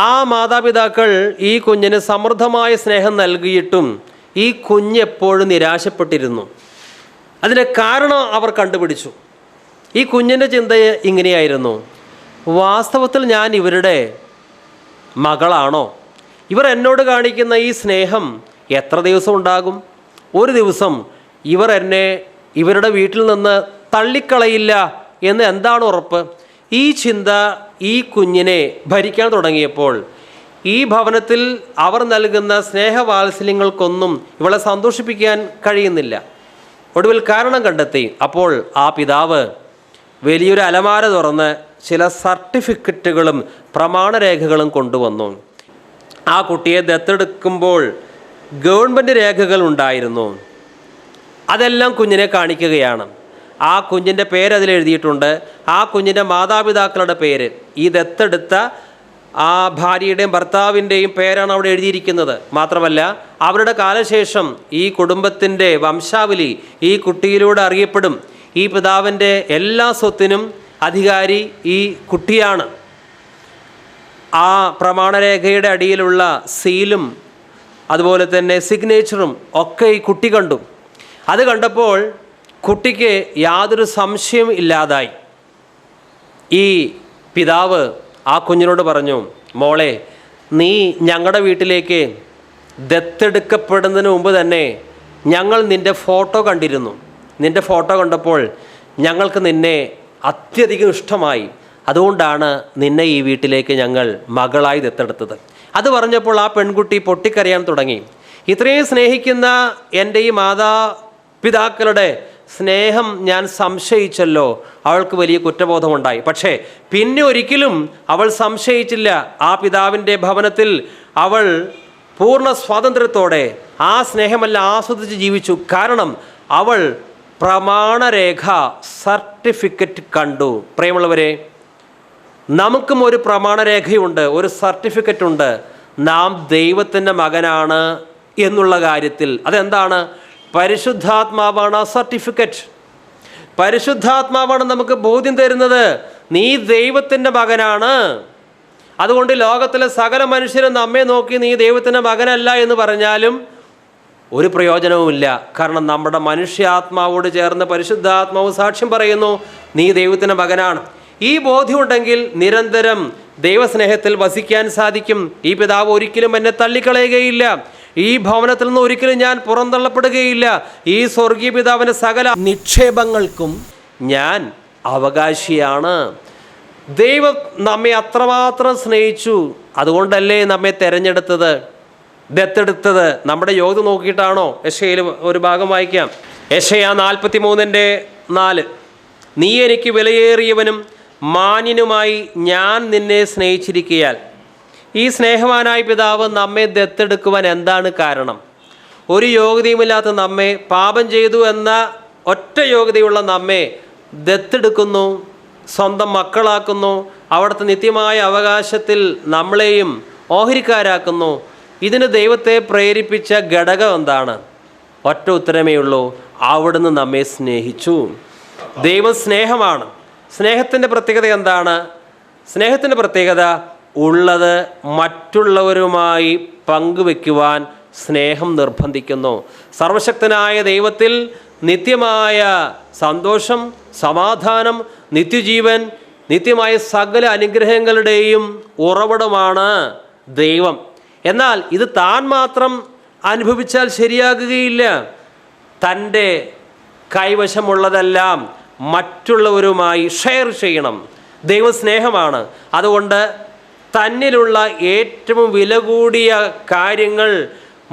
ആ മാതാപിതാക്കൾ ഈ കുഞ്ഞിന് സമൃദ്ധമായ സ്നേഹം നൽകിയിട്ടും ഈ കുഞ്ഞ് എപ്പോഴും നിരാശപ്പെട്ടിരുന്നു. അതിൻ്റെ കാരണം അവർ കണ്ടുപിടിച്ചു. ഈ കുഞ്ഞിൻ്റെ ചിന്ത ഇങ്ങനെയായിരുന്നു, വാസ്തവത്തിൽ ഞാൻ ഇവരുടെ മകളാണോ? ഇവർ എന്നോട് കാണിക്കുന്ന ഈ സ്നേഹം എത്ര ദിവസം ഉണ്ടാകും? ഒരു ദിവസം ഇവർ എന്നെ ഇവരുടെ വീട്ടിൽ നിന്ന് തള്ളിക്കളയില്ല എന്ന് എന്താണ് ഉറപ്പ്? ഈ ചിന്ത ഈ കുഞ്ഞിനെ ഭരിക്കാൻ തുടങ്ങിയപ്പോൾ ഈ ഭവനത്തിൽ അവർ നൽകുന്ന സ്നേഹവാത്സല്യങ്ങൾക്കൊന്നും ഇവളെ സന്തോഷിപ്പിക്കാൻ കഴിയുന്നില്ല. ഒടുവിൽ കാരണം കണ്ടെത്തി. അപ്പോൾ ആ പിതാവ് വലിയൊരു അലമാര തുറന്ന് ചില സർട്ടിഫിക്കറ്റുകളും പ്രമാണരേഖകളും കൊണ്ടുവന്നു. ആ കുട്ടിയെ ദത്തെടുക്കുമ്പോൾ ഗവൺമെൻറ് രേഖകൾ ഉണ്ടായിരുന്നു. അതെല്ലാം കുഞ്ഞിനെ കാണിക്കുകയാണ്. ആ കുഞ്ഞിൻ്റെ പേര് അതിലെഴുതിയിട്ടുണ്ട്. ആ കുഞ്ഞിൻ്റെ മാതാപിതാക്കളുടെ പേര്, ഈ ദത്തെടുത്ത ആ ഭാര്യയുടെയും ഭർത്താവിൻ്റെയും പേരാണ് അവിടെ എഴുതിയിരിക്കുന്നത്. മാത്രമല്ല അവരുടെ കാലശേഷം ഈ കുടുംബത്തിൻ്റെ വംശാവലി ഈ കുട്ടിയിലൂടെ അറിയപ്പെടും. ഈ പിതാവിൻ്റെ എല്ലാ സ്വത്തിനും അധികാരി ഈ കുട്ടിയാണ്. ആ പ്രമാണരേഖയുടെ അടിയിലുള്ള സീലും അതുപോലെ തന്നെ സിഗ്നേച്ചറും ഒക്കെ ഈ കുട്ടി കണ്ടു. അത് കണ്ടപ്പോൾ കുട്ടിക്ക് യാതൊരു സംശയം ഇല്ലാതായി. ഈ പിതാവ് ആ കുഞ്ഞിനോട് പറഞ്ഞു, മോളെ, നീ ഞങ്ങളുടെ വീട്ടിലേക്ക് ദത്തെടുക്കപ്പെടുന്നതിന് മുമ്പ് തന്നെ ഞങ്ങൾ നിൻ്റെ ഫോട്ടോ കണ്ടിരുന്നു. നിൻ്റെ ഫോട്ടോ കണ്ടപ്പോൾ ഞങ്ങൾക്ക് നിന്നെ അത്യധികം ഇഷ്ടമായി. അതുകൊണ്ടാണ് നിന്നെ ഈ വീട്ടിലേക്ക് ഞങ്ങൾ മകളായി ദത്തെടുത്തത്. അത് പറഞ്ഞപ്പോൾ ആ പെൺകുട്ടി പൊട്ടിക്കരയാൻ തുടങ്ങി. ഇത്രയും സ്നേഹിക്കുന്ന എൻ്റെ ഈ മാതാപിതാക്കളുടെ സ്നേഹം ഞാൻ സംശയിച്ചല്ലോ. അവൾക്ക് വലിയ കുറ്റബോധമുണ്ടായി. പക്ഷേ പിന്നെ ഒരിക്കലും അവൾ സംശയിച്ചില്ല. ആ പിതാവിൻ്റെ ഭവനത്തിൽ അവൾ പൂർണ്ണ സ്വാതന്ത്ര്യത്തോടെ ആ സ്നേഹമെല്ലാം ആസ്വദിച്ച് ജീവിച്ചു. കാരണം അവൾ പ്രമാണരേഖ സർട്ടിഫിക്കറ്റ് കണ്ടു. പ്രിയമുള്ളവരെ, നമുക്കും ഒരു പ്രമാണരേഖയുണ്ട്, ഒരു സർട്ടിഫിക്കറ്റ് ഉണ്ട്, നാം ദൈവത്തിൻ്റെ മകനാണ് എന്നുള്ള കാര്യത്തിൽ. അതെന്താണ്? പരിശുദ്ധാത്മാവാണ് ആ സർട്ടിഫിക്കറ്റ്. പരിശുദ്ധാത്മാവാണ് നമുക്ക് ബോധ്യം തരുന്നത്, നീ ദൈവത്തിൻ്റെ മകനാണ്. അതുകൊണ്ട് ലോകത്തിലെ സകല മനുഷ്യരും നമ്മെ നോക്കി നീ ദൈവത്തിൻ്റെ മകനല്ല എന്ന് പറഞ്ഞാലും ഒരു പ്രയോജനവുമില്ല. കാരണം നമ്മുടെ മനുഷ്യാത്മാവോട് ചേർന്ന് പരിശുദ്ധാത്മാവ് സാക്ഷ്യം പറയുന്നു, നീ ദൈവത്തിൻ്റെ മകനാണ്. ഈ ബോധ്യമുണ്ടെങ്കിൽ നിരന്തരം ദൈവസ്നേഹത്തിൽ വസിക്കാൻ സാധിക്കും. ഈ പിതാവ് ഒരിക്കലും എന്നെ തള്ളിക്കളയുകയില്ല, ഈ ഭവനത്തിൽ നിന്ന് ഒരിക്കലും ഞാൻ പുറന്തള്ളപ്പെടുകയില്ല, ഈ സ്വർഗീയ പിതാവിൻ്റെ സകല നിക്ഷേപങ്ങൾക്കും ഞാൻ അവകാശിയാണ്. ദൈവം നമ്മെ അത്രമാത്രം സ്നേഹിച്ചു. അതുകൊണ്ടല്ലേ നമ്മെ തിരഞ്ഞെടുത്തത്, ദത്തെടുത്തത്. നമ്മുടെ യോഗ്യത നോക്കിയിട്ടാണോ? യെശയ്യായിൽ ഒരു ഭാഗം വായിക്കാം. യെശയ്യാ 43:4. നീ എനിക്ക് വിലയേറിയവനും മാന്യനുമായി ഞാൻ നിന്നെ സ്നേഹിച്ചിരിക്കയാൽ. ഈ സ്നേഹവാനായ പിതാവ് നമ്മെ ദത്തെടുക്കുവാൻ എന്താണ് കാരണം? ഒരു യോഗ്യതയുമില്ലാത്ത നമ്മെ, പാപം ചെയ്തു എന്ന ഒറ്റ യോഗ്യതയുള്ള നമ്മെ ദത്തെടുക്കുന്നു, സ്വന്തം മക്കളാക്കുന്നു, അവിടുത്തെ നിത്യമായ അവകാശത്തിൽ നമ്മളെയും ഓഹരിക്കാരാക്കുന്നു. ഇതിന് ദൈവത്തെ പ്രേരിപ്പിച്ച ഘടകം എന്താണ്? ഒറ്റ ഉത്തരമേ ഉള്ളൂ, അവിടുന്ന് നമ്മെ സ്നേഹിച്ചു. ദൈവം സ്നേഹമാണ്. സ്നേഹത്തിൻ്റെ പ്രത്യേകത എന്താണ്? സ്നേഹത്തിൻ്റെ പ്രത്യേകത ഉള്ളത് മറ്റുള്ളവരുമായി പങ്കുവെക്കുവാൻ സ്നേഹം നിർബന്ധിക്കുന്നു. സർവശക്തനായ ദൈവത്തിൽ നിത്യമായ സന്തോഷം, സമാധാനം, നിത്യജീവൻ, നിത്യമായ സകല അനുഗ്രഹങ്ങളുടെയും ഉറവിടമാണ് ദൈവം. എന്നാൽ ഇത് താൻ മാത്രം അനുഭവിച്ചാൽ ശരിയാകുകയില്ല. തൻ്റെ കൈവശമുള്ളതെല്ലാം മറ്റുള്ളവരുമായി ഷെയർ ചെയ്യണം. ദൈവസ്നേഹമാണ്. അതുകൊണ്ട് തന്നിലുള്ള ഏറ്റവും വില കൂടിയ കാര്യങ്ങൾ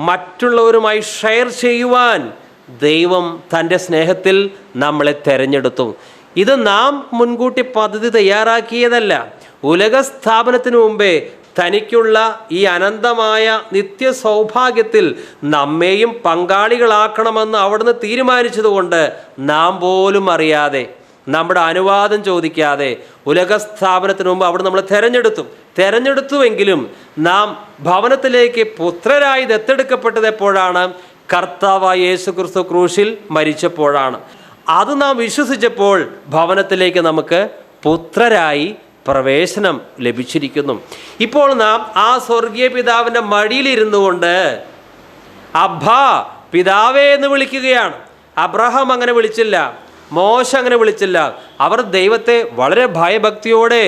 മറ്റുള്ളവരുമായി ഷെയർ ചെയ്യുവാൻ ദൈവം തൻ്റെ സ്നേഹത്തിൽ നമ്മളെ തിരഞ്ഞെടുത്തു. ഇത് നാം മുൻകൂട്ടി പദ്ധതി തയ്യാറാക്കിയതല്ല. ഉലകസ്ഥാപനത്തിന് മുമ്പേ തനിക്കുള്ള ഈ അനന്തമായ നിത്യ സൗഭാഗ്യത്തിൽ നമ്മെയും പങ്കാളികളാക്കണമെന്ന് അവിടുന്ന് തീരുമാനിച്ചതുകൊണ്ട് നാം പോലും അറിയാതെ, നമ്മുടെ അനുവാദം ചോദിക്കാതെ ഉലകസ്ഥാപനത്തിന് മുമ്പ് അവിടെ നമ്മളെ തിരഞ്ഞെടുത്തുവെങ്കിലും നാം ഭവനത്തിലേക്ക് പുത്രരായി ദത്തെടുക്കപ്പെട്ടത് എപ്പോഴാണ്? കർത്താവായ യേശു ക്രിസ്തു ക്രൂശിൽ മരിച്ചപ്പോഴാണ്. അത് നാം വിശ്വസിച്ചപ്പോൾ ഭവനത്തിലേക്ക് നമുക്ക് പുത്രരായി പ്രവേശനം ലഭിച്ചിരിക്കുന്നു. ഇപ്പോൾ നാം ആ സ്വർഗീയ പിതാവിൻ്റെ മടിയിലിരുന്നു കൊണ്ട് അബ്ബാ പിതാവേ എന്ന് വിളിക്കുകയാണ്. അബ്രഹാം അങ്ങനെ വിളിച്ചില്ല, മോശ അങ്ങനെ വിളിച്ചില്ല. അവർ ദൈവത്തെ വളരെ ഭയഭക്തിയോടെ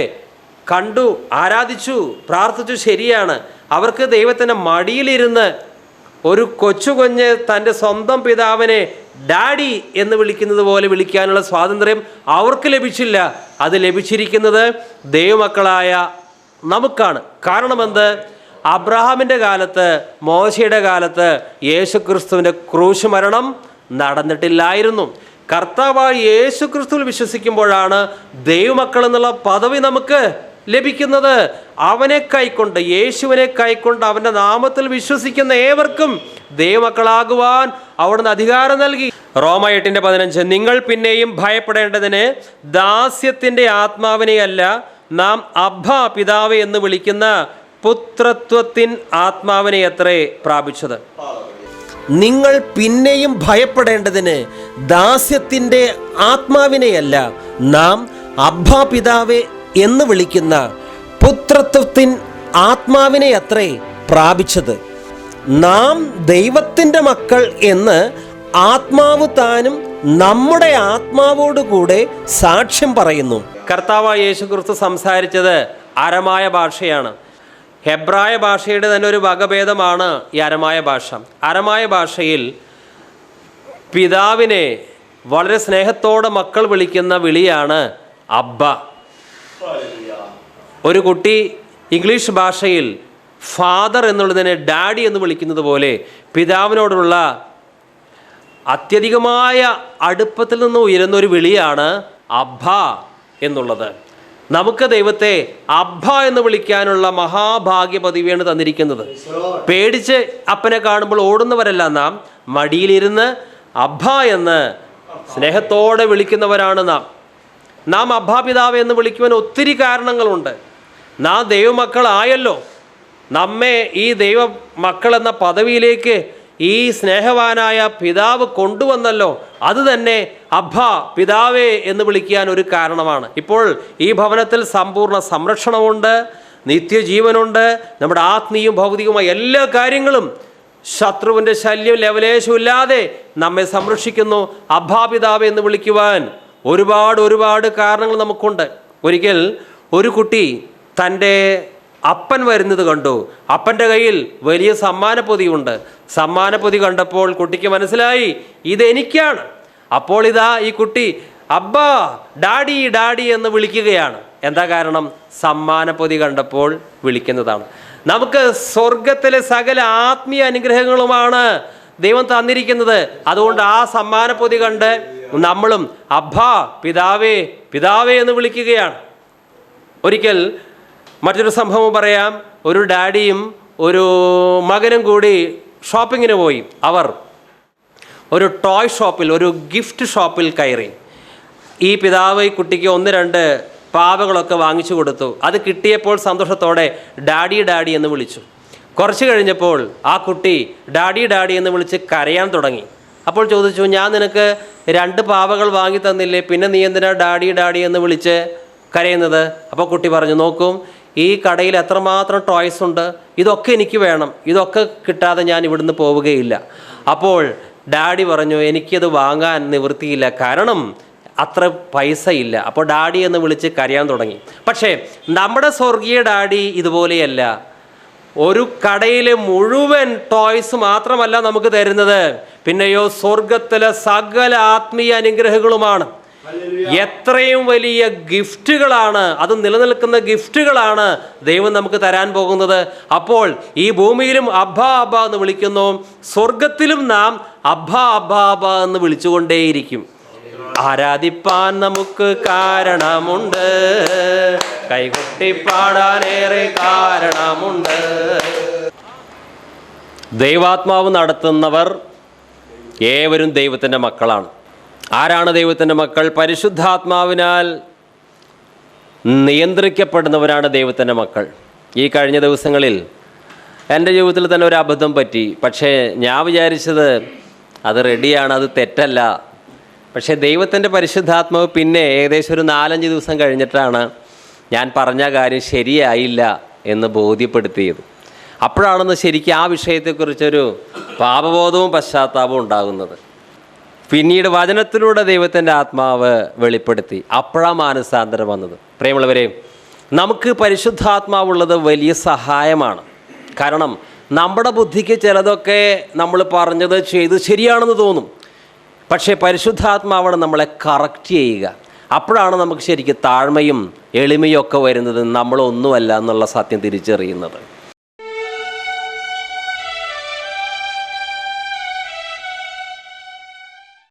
കണ്ടു, ആരാധിച്ചു, പ്രാർത്ഥിച്ചു. ശരിയാണ്, അവർക്ക് ദൈവത്തിൻ്റെ മടിയിലിരുന്ന് ഒരു കൊച്ചുകുഞ്ഞ് തൻ്റെ സ്വന്തം പിതാവിനെ ഡാഡി എന്ന് വിളിക്കുന്നത് പോലെ വിളിക്കാനുള്ള സ്വാതന്ത്ര്യം അവർക്ക് ലഭിച്ചില്ല. അത് ലഭിച്ചിരിക്കുന്നത് ദൈവമക്കളായ നമുക്കാണ്. കാരണമെന്ത്? അബ്രഹാമിൻ്റെ കാലത്ത്, മോശയുടെ കാലത്ത് യേശുക്രിസ്തുവിൻ്റെ ക്രൂശ് മരണം നടന്നിട്ടില്ലായിരുന്നു. കർത്താവായ യേശുക്രിസ്തുവിൽ വിശ്വസിക്കുമ്പോഴാണ് ദൈവമക്കൾ എന്നുള്ള പദവി നമുക്ക് ലഭിക്കുന്നത്. അവനെ കൈക്കൊണ്ട്, യേശുവിനെ കൈക്കൊണ്ട് അവൻ്റെ നാമത്തിൽ വിശ്വസിക്കുന്ന ഏവർക്കും ദൈവമക്കളാകുവാൻ അവിടുന്ന് അധികാരം നൽകി. റോമ 8:15 നിങ്ങൾ പിന്നെയും ഭയപ്പെടേണ്ടതിന് ദാസ്യത്തിൻ്റെ ആത്മാവിനെയല്ല നാം അബ്ബാ പിതാവേ എന്ന് വിളിക്കുന്ന പുത്രത്വത്തിൻ ആത്മാവിനെ അത്രേ പ്രാപിച്ചത്. നിങ്ങൾ പിന്നെയും ഭയപ്പെടേണ്ടതിന് ദാസ്യത്തിൻ്റെ ആത്മാവിനെയല്ല നാം അബ്ബാ പിതാവേ എന്ന് വിളിക്കുന്ന പുത്രത്വത്തിൻ ആത്മാവിനെ അത്രേ പ്രാപിച്ചത്. നാം ദൈവത്തിൻ്റെ മക്കൾ എന്ന് ആത്മാവ് താനും നമ്മുടെ ആത്മാവോടുകൂടെ സാക്ഷ്യം പറയുന്നു. കർത്താവായ യേശുക്രിസ്തു സംസാരിച്ചത് അരമായ ഭാഷയാണ്. ഹെബ്രായ ഭാഷയുടെ തന്നെ ഒരു വകഭേദമാണ് ഈ അരമായ ഭാഷ. അരമായ ഭാഷയിൽ പിതാവിനെ വളരെ സ്നേഹത്തോടെ മക്കൾ വിളിക്കുന്ന വിളിയാണ് അബ്ബ. ഒരു കുട്ടി ഇംഗ്ലീഷ് ഭാഷയിൽ ഫാദർ എന്നുള്ളതിനെ ഡാഡി എന്ന് വിളിക്കുന്നത് പോലെ പിതാവിനോടുള്ള അത്യധികമായ അടുപ്പത്തിൽ നിന്ന് ഉയരുന്ന ഒരു വിളിയാണ് അബ്ബ എന്നുള്ളത്. നമുക്ക് ദൈവത്തെ അബ്ബ എന്ന് വിളിക്കാനുള്ള മഹാഭാഗ്യ പദവിയാണ് തന്നിരിക്കുന്നത്. പേടിച്ച് അപ്പനെ കാണുമ്പോൾ ഓടുന്നവരല്ല നാം, മടിയിലിരുന്ന് അബ്ബ എന്ന് സ്നേഹത്തോടെ വിളിക്കുന്നവരാണ് നാം അബ്ബാ പിതാവ് എന്ന് വിളിക്കുവാൻ ഒത്തിരി കാരണങ്ങളുണ്ട്. നാം ദൈവമക്കളായല്ലോ, നമ്മെ ഈ ദൈവ മക്കൾ എന്ന പദവിയിലേക്ക് ഈ സ്നേഹവാനായ പിതാവ് കൊണ്ടുവന്നല്ലോ. അത് തന്നെ അബ്ബാ പിതാവേ എന്ന് വിളിക്കാൻ ഒരു കാരണമാണ്. ഇപ്പോൾ ഈ ഭവനത്തിൽ സമ്പൂർണ്ണ സംരക്ഷണമുണ്ട്, നിത്യജീവനുണ്ട്, നമ്മുടെ ആത്മീയവും ഭൗതികവുമായ എല്ലാ കാര്യങ്ങളും ശത്രുവിൻ്റെ ശല്യം ലവലേശമില്ലാതെ നമ്മെ സംരക്ഷിക്കുന്നു. അബ്ബാ പിതാവേ എന്ന് വിളിക്കുവാൻ ഒരുപാട് കാരണങ്ങൾ നമുക്കുണ്ട്. ഒരിക്കൽ ഒരു കുട്ടി തൻ്റെ അപ്പൻ വരുന്നത് കണ്ടു. അപ്പൻ്റെ കയ്യിൽ വലിയ സമ്മാനപ്പൊതിയുണ്ട്. സമ്മാനപ്പൊതി കണ്ടപ്പോൾ കുട്ടിക്ക് മനസ്സിലായി ഇതെനിക്കാണ്. അപ്പോൾ ഇതാ ഈ കുട്ടി അബ്ബാ ഡാഡി ഡാഡി എന്ന് വിളിക്കുകയാണ്. എന്താ കാരണം? സമ്മാനപ്പൊതി കണ്ടപ്പോൾ വിളിക്കുന്നതാണ്. നമുക്ക് സ്വർഗത്തിലെ സകല ആത്മീയ അനുഗ്രഹങ്ങളുമാണ് ദൈവം തന്നിരിക്കുന്നത്. അതുകൊണ്ട് ആ സമ്മാനപ്പൊതി കണ്ട് നമ്മളും അബ്ബാ പിതാവേ പിതാവേ എന്ന് വിളിക്കുകയാണ്. ഒരിക്കൽ മറ്റൊരു സംഭവം പറയാം. ഒരു ഡാഡിയും ഒരു മകനും കൂടി ഷോപ്പിങ്ങിന് പോയി. അവർ ഒരു ടോയ് ഷോപ്പിൽ, ഒരു ഗിഫ്റ്റ് ഷോപ്പിൽ കയറി. ഈ പിതാവ് ഈ കുട്ടിക്ക് 1-2 പാവകളൊക്കെ വാങ്ങിച്ചു കൊടുത്തു. അത് കിട്ടിയപ്പോൾ സന്തോഷത്തോടെ ഡാഡി ഡാഡി എന്ന് വിളിച്ചു. കുറച്ച് കഴിഞ്ഞപ്പോൾ ആ കുട്ടി ഡാഡി ഡാഡി എന്ന് വിളിച്ച് കരയാൻ തുടങ്ങി. അപ്പോൾ ചോദിച്ചു, ഞാൻ നിനക്ക് 2 പാവകൾ വാങ്ങി തന്നില്ലേ, പിന്നെ നീ എന്തിനാ ഡാഡി ഡാഡി എന്ന് വിളിച്ച് കരയുന്നത്? അപ്പോൾ കുട്ടി പറഞ്ഞു, നോക്കും ഈ കടയിൽ എത്രമാത്രം ടോയ്സ് ഉണ്ട്, ഇതൊക്കെ എനിക്ക് വേണം, ഇതൊക്കെ കിട്ടാതെ ഞാൻ ഇവിടുന്ന് പോവുകയില്ല. അപ്പോൾ ഡാഡി പറഞ്ഞു, എനിക്കത് വാങ്ങാൻ നിവൃത്തിയില്ല, കാരണം അത്ര പൈസ ഇല്ല. അപ്പോൾ ഡാഡി എന്ന് വിളിച്ച് കരയാൻ തുടങ്ങി. പക്ഷേ നമ്മുടെ സ്വർഗീയ ഡാഡി ഇതുപോലെയല്ല. ഒരു കടയിലെ മുഴുവൻ ടോയ്സ് മാത്രമല്ല നമുക്ക് തരുന്നത്, പിന്നെയോ സ്വർഗത്തിലെ സകല ആത്മീയ അനുഗ്രഹങ്ങളുമാണ്. എത്രയും വലിയ ഗിഫ്റ്റുകളാണ്, അത് നിലനിൽക്കുന്ന ഗിഫ്റ്റുകളാണ് ദൈവം നമുക്ക് തരാൻ പോകുന്നത്. അപ്പോൾ ഈ ഭൂമിയിലും അബ്ബാ അബ്ബാ എന്ന് വിളിക്കുന്നു, സ്വർഗത്തിലും നാം അബ്ബാ അബ്ബാ അബ്ബാ എന്ന് വിളിച്ചുകൊണ്ടേയിരിക്കും. ആരാധിപ്പാൻ നമുക്ക് കാരണമുണ്ട്, കൈകൊട്ടിപ്പാടാനേറെ കാരണമുണ്ട്. ദൈവാത്മാവ് നടത്തുന്നവർ ഏവരും ദൈവത്തിൻ്റെ മക്കളാണ്. ആരാണ് ദൈവത്തിൻ്റെ മക്കൾ? പരിശുദ്ധാത്മാവിനാൽ നിയന്ത്രിക്കപ്പെടുന്നവരാണ് ദൈവത്തിൻ്റെ മക്കൾ. ഈ കഴിഞ്ഞ ദിവസങ്ങളിൽ എൻ്റെ ജീവിതത്തിൽ തന്നെ ഒരു അബദ്ധം പറ്റി. പക്ഷേ ഞാൻ വിചാരിച്ചത് അത് റെഡിയാണ്, അത് തെറ്റല്ല. പക്ഷേ ദൈവത്തിൻ്റെ പരിശുദ്ധാത്മാവ് പിന്നെ ഏകദേശം ഒരു 4-5 ദിവസം കഴിഞ്ഞിട്ടാണ് ഞാൻ പറഞ്ഞ കാര്യം ശരിയായില്ല എന്ന് ബോധ്യപ്പെടുത്തിയത്. അപ്പോഴാണെന്ന് ശരിക്കും ആ വിഷയത്തെക്കുറിച്ചൊരു പാപബോധവും പശ്ചാത്താപവും ഉണ്ടാകുന്നത്. പിന്നീട് വചനത്തിലൂടെ ദൈവത്തിൻ്റെ ആത്മാവ് വെളിപ്പെടുത്തി. അപ്പോഴാണ് മാനസാന്തരം വന്നത്. പ്രിയമുള്ളവരെ, നമുക്ക് പരിശുദ്ധാത്മാവുള്ളത് വലിയ സഹായമാണ്. കാരണം നമ്മുടെ ബുദ്ധിക്ക് ചിലതൊക്കെ നമ്മൾ പറഞ്ഞത് ചെയ്ത് ശരിയാണെന്ന് തോന്നും. പക്ഷേ പരിശുദ്ധാത്മാവാണ് നമ്മളെ കറക്റ്റ് ചെയ്യുക. അപ്പോഴാണ് നമുക്ക് ശരിക്കും താഴ്മയും എളിമയും ഒക്കെ വരുന്നത്, നമ്മളൊന്നുമല്ല എന്നുള്ള സത്യം തിരിച്ചറിയുന്നത്.